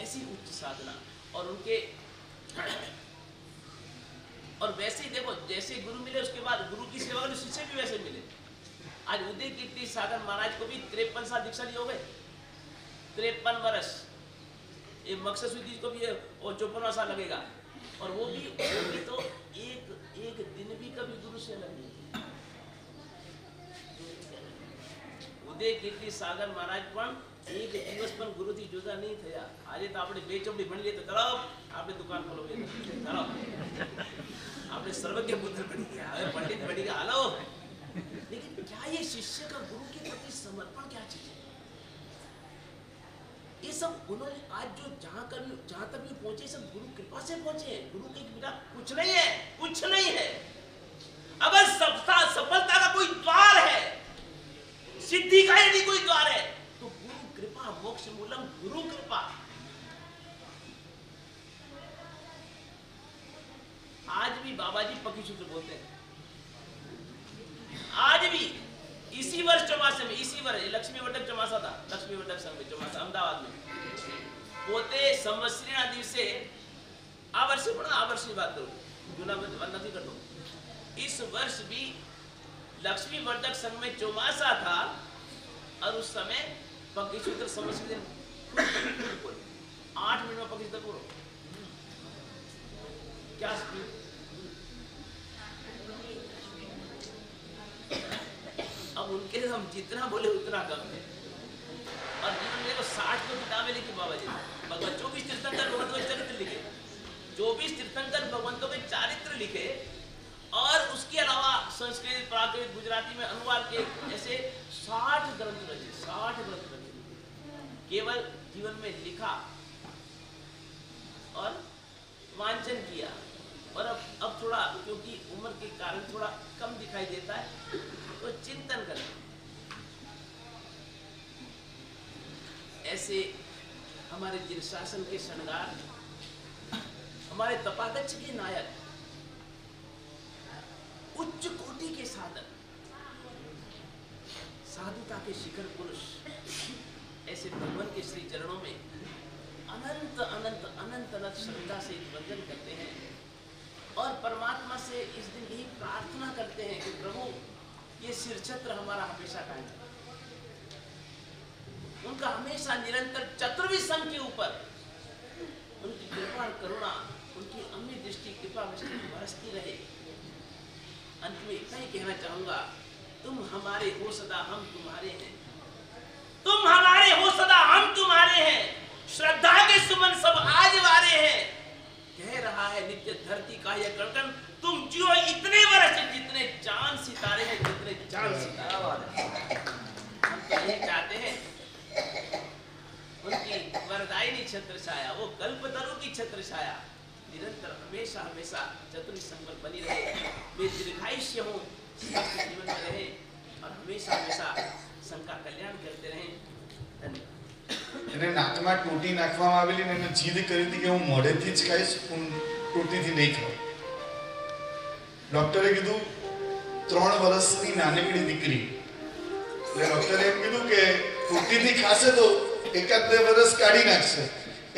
ऐसी उच्च साधना और उनके और वैसे ही देखो, जैसे गुरु मिले उसके बाद गुरु की सेवा करो, शिष्य भी वैसे मिले। आज उदय कीर्ति सागर महाराज को भी 53 साल दीक्षा लिए हो गए, 53 वर्ष। ये मकसद सुधी को भी और 54वां साल लगेगा, और वो भी तो एक दिन भी कभी गुरु से अलग नहीं। उदय कीर्ति सागर महाराज पण एक दिवस पर गुरु थी जुदा नहीं थया। आज तो આપણે બે ચોપડી ભણી લે તો ચલો આપણે દુકાન ખોલો, ચલો આપણે સર્વજ્ઞ પુત્ર બની ગયા, હવે पंडित बनी गया, हालो। लेकिन क्या ये शिष्य का गुरु के प्रति समर्पण क्या चीज है? ये सब उन्होंने आज जो जहां तक भी पहुंचे, सब गुरु कृपा से पहुंचे हैं। गुरु के बिना कुछ नहीं है, कुछ नहीं है। अगर सफलता का कोई द्वार है, सिद्धि का यदि कोई द्वार है, तो गुरु कृपा, मोक्ष मूलम गुरु कृपा। आज भी बाबा जी पक्की सूत्र बोलते हैं, आज भी इसी वर्ष चौमासे में, इसी वर्ष लक्ष्मी वटक चौमासा था, लक्ष्मी वटक संघ में चौमासा अहमदाबाद में, પોતે સંવત્સરીના દિવસે આ વર્ષે પણ આ વર્ષની વાત કરું, જૂના વાત નથી કરતો। इस वर्ष भी लक्ष्मी वर्धक संघ में चौमासा था और उस समय पक्की सूत्र संवत्सरी 8 मिनट में पक्की सूत्र पूरा। क्या स्पीड! अब उनके लिए हम जितना बोले उतना कम है। और जीवन में 60 तो किताबें लिखी बाबा जी, भगवान 24 तीर्थंकर भगवंतों के चरित्र लिखे, 24 तीर्थंकर भगवंतों के चारित्र लिखे, और उसके अलावा संस्कृत, प्राकृत, गुजराती में अनुवाद के ऐसे 60 ग्रंथ रचे, 60 ग्रंथ रचे। केवल जीवन में लिखा और वांचन किया। और अब थोड़ा क्योंकि उम्र के कारण थोड़ा कम दिखाई देता है, तो चिंतन करें। ऐसे हमारे जिन शासन के श्रृंगार, हमारे तपागच्छ के नायक, उच्च कोटि के साधक, साधुता के शिखर पुरुष, ऐसे भगवान के श्री चरणों में अनंत अनंत अनंत अनंत श्रद्धा से वंदन करते हैं और परमात्मा से इस दिन यही प्रार्थना करते हैं कि प्रभु ये सिरछत्र हमारा हमेशा कायम रहे। उनका हमेशा निरंतर चतुर्वी संघ के ऊपर उनकी कृपा करुणा, उनकी अम्मी दृष्टि कृपा दृष्टि बरसती रहे। अंत में इतना ही कहना चाहूंगा, तुम हमारे हो सदा हम तुम्हारे हैं, तुम हमारे हो सदा हम तुम्हारे हैं, श्रद्धा के सुमन सब आज वारे हैं। कह रहा है नित्य धरती का यह गणकन, तुम जियो इतने वर्ष जितने चांद सितारे हैं, जितने चांद सितारे। हम तो ये चाहते हैं उनकी वरदायिनी छत्र छाया, वो कल्पतरु की छत्र छाया निरंतर हमेशा हमेशा चतुर्थ संबल बनी रहे। वे दीर्घायुष्य हो, स्वस्थ जीवन में रहे और हमेशा हमेशा सबका कल्याण करते रहे। धन्यवाद। એને નાકમાં ટોટી નાખવામાં આવેલી ને એને જીદ કરી હતી કે હું મોઢેથી જ ખાઈશ, હું ટોટીથી નહીં ખાઉં. ડોક્ટરે કીધું 3 વર્ષની નાનકડી દીકરી, એટલે ડોક્ટરે એમ કીધું કે ટોટીથી ખાશે તો 1-2 વર્ષ કાઢી નાખશે.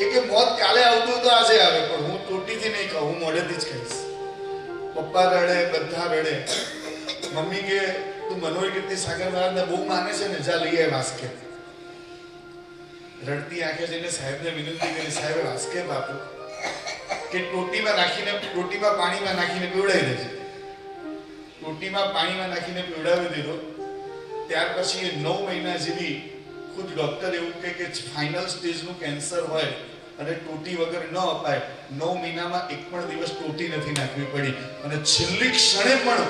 એ કે મોત કાલે આવતું તો આજે આવે, પણ હું ટોટીથી નહીં ખાઉં, હું મોઢેથી જ ખાઈશ. પપ્પા રડે, બધા રડે. મમ્મી કે તું મનોહર કીર્તિ સાગર મહારાજને બહુ માને છે ને, જા લઈ આય વાસ્કે. રડતી આંખે જઈને સાહેબને વિનંતી કરી, સાહેબ વાસ્કે બાપુ કે ટોટીમાં પાણીમાં નાખીને પીવડાવી દેજો. ટોટીમાં પાણીમાં નાખીને પીવડાવી દીધો. ત્યાર પછી એ 9 મહિના જેવી ખુદ ડોક્ટર એવું કહે કે ફાઇનલ સ્ટેજનું કેન્સર હોય અને ટોટી વગર ન અપાય. 9 મહિનામાં એક પણ દિવસ ટોટી નથી નાખવી પડી અને છેલ્લી ક્ષણે પણ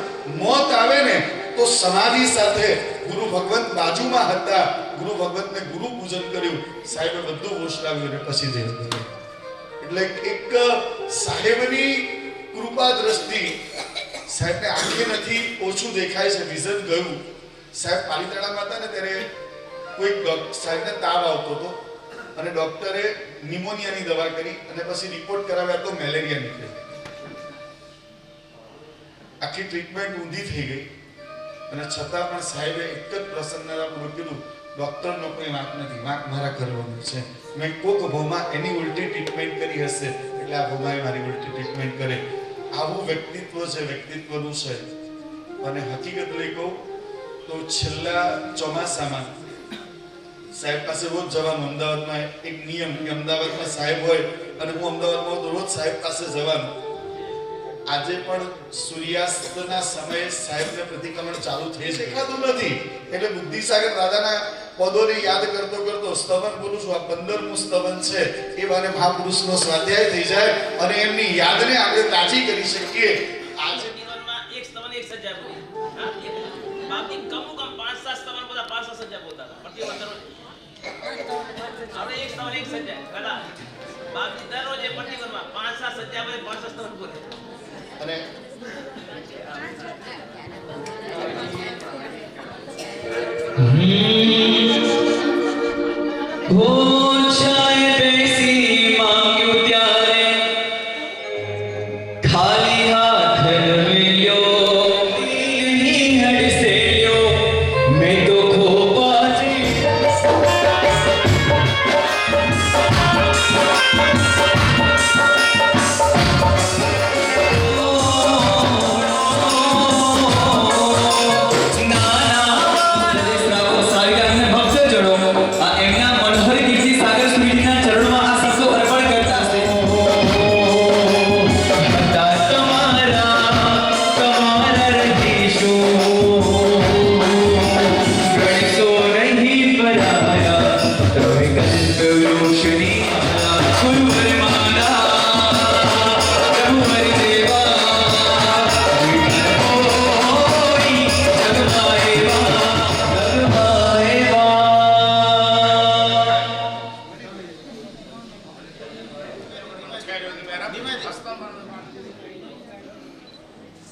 મોત આવે ને તો સમાધિ સાથે ગુરુ ભગવંત બાજુમાં હતા. ગુરુ ભગવંતને ગુરુ પૂજન કર્યું, સાહેબે બધું વોશલાવ્યું અને પછી દેહ કર્યો. એટલે એક સાહેબની કૃપા દ્રષ્ટિ, સાહેબને આંખે નથી, ઓછું દેખાય છે, વિઝન ગયું. સાહેબ પાલિતાણામાં હતા ને ત્યારે કોઈ સાહેબને તાવ આવતો હતો અને ડોક્ટરે નિમોનિયાની દવા કરી અને પછી રિપોર્ટ કરાવ્યા તો મેલેરિયા નીકળ્યો. આખી ટ્રીટમેન્ટ ઊંધી થઈ ગઈ અને છતાં પણ સાહેબે એક જ પ્રસન્નતાપૂર્વક કીધું, ડોક્ટરનો કોઈ વાંક નથી, વાંક મારા કરવાનો છે. મેં કોક ભાવમાં એની ઉલટી ટ્રીટમેન્ટ કરી હશે એટલે આ ભાવમાં મારી ઉલટી ટ્રીટમેન્ટ કરે. આવું વ્યક્તિત્વ છે, વ્યક્તિત્વનું છે. અને હકીકત લઈ કહું તો છેલ્લા ચોમાસામાં સાહેબ પાસે રોજ જવાનું. અમદાવાદમાં એક નિયમ કે અમદાવાદમાં સાહેબ હોય અને હું અમદાવાદમાં તો રોજ સાહેબ પાસે જવાનું. આજે પણ સૂર્યાસ્તના સમયે સાહેબને પ્રતિક્રમણ ચાલુ થઈ દેખાતું નથી. એટલે બુદ્ધિસાગર દાદાના પદોને યાદ કરતો કરતો સ્તવન બોલું છું. આ 15મું સ્તવન છે. એ બાને મહાપુરુષનો સ્વાધ્યાય થઈ જાય અને એમની યાદને આપણે તાજી કરી શકીએ. આજે જીવનમાં એક સ્તવન એક સજ્જા બોલી. હા, બાકી કમ 5-7 સ્તવન બધા 5-7 સજ્જા બોલતા હતા. પ્રતિ વખત આપણે એક સ્તવન એક સજ્જા કલા. બાકી દરરોજ પટ્ટીવરમાં 5-7 સજ્જા બોલે, 5-7 સ્તવન બોલે. અને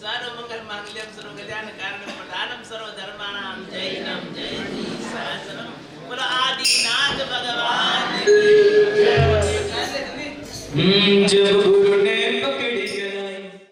સર્વમંગલ માંગલ્યમ સર્વ કલ્યાણ કારણમ પ્રધાનમ સર્વ ધર્માણામ જૈનમ જયતિ સહસ્રમ બોલો આદિનાથ ભગવાન કી જય.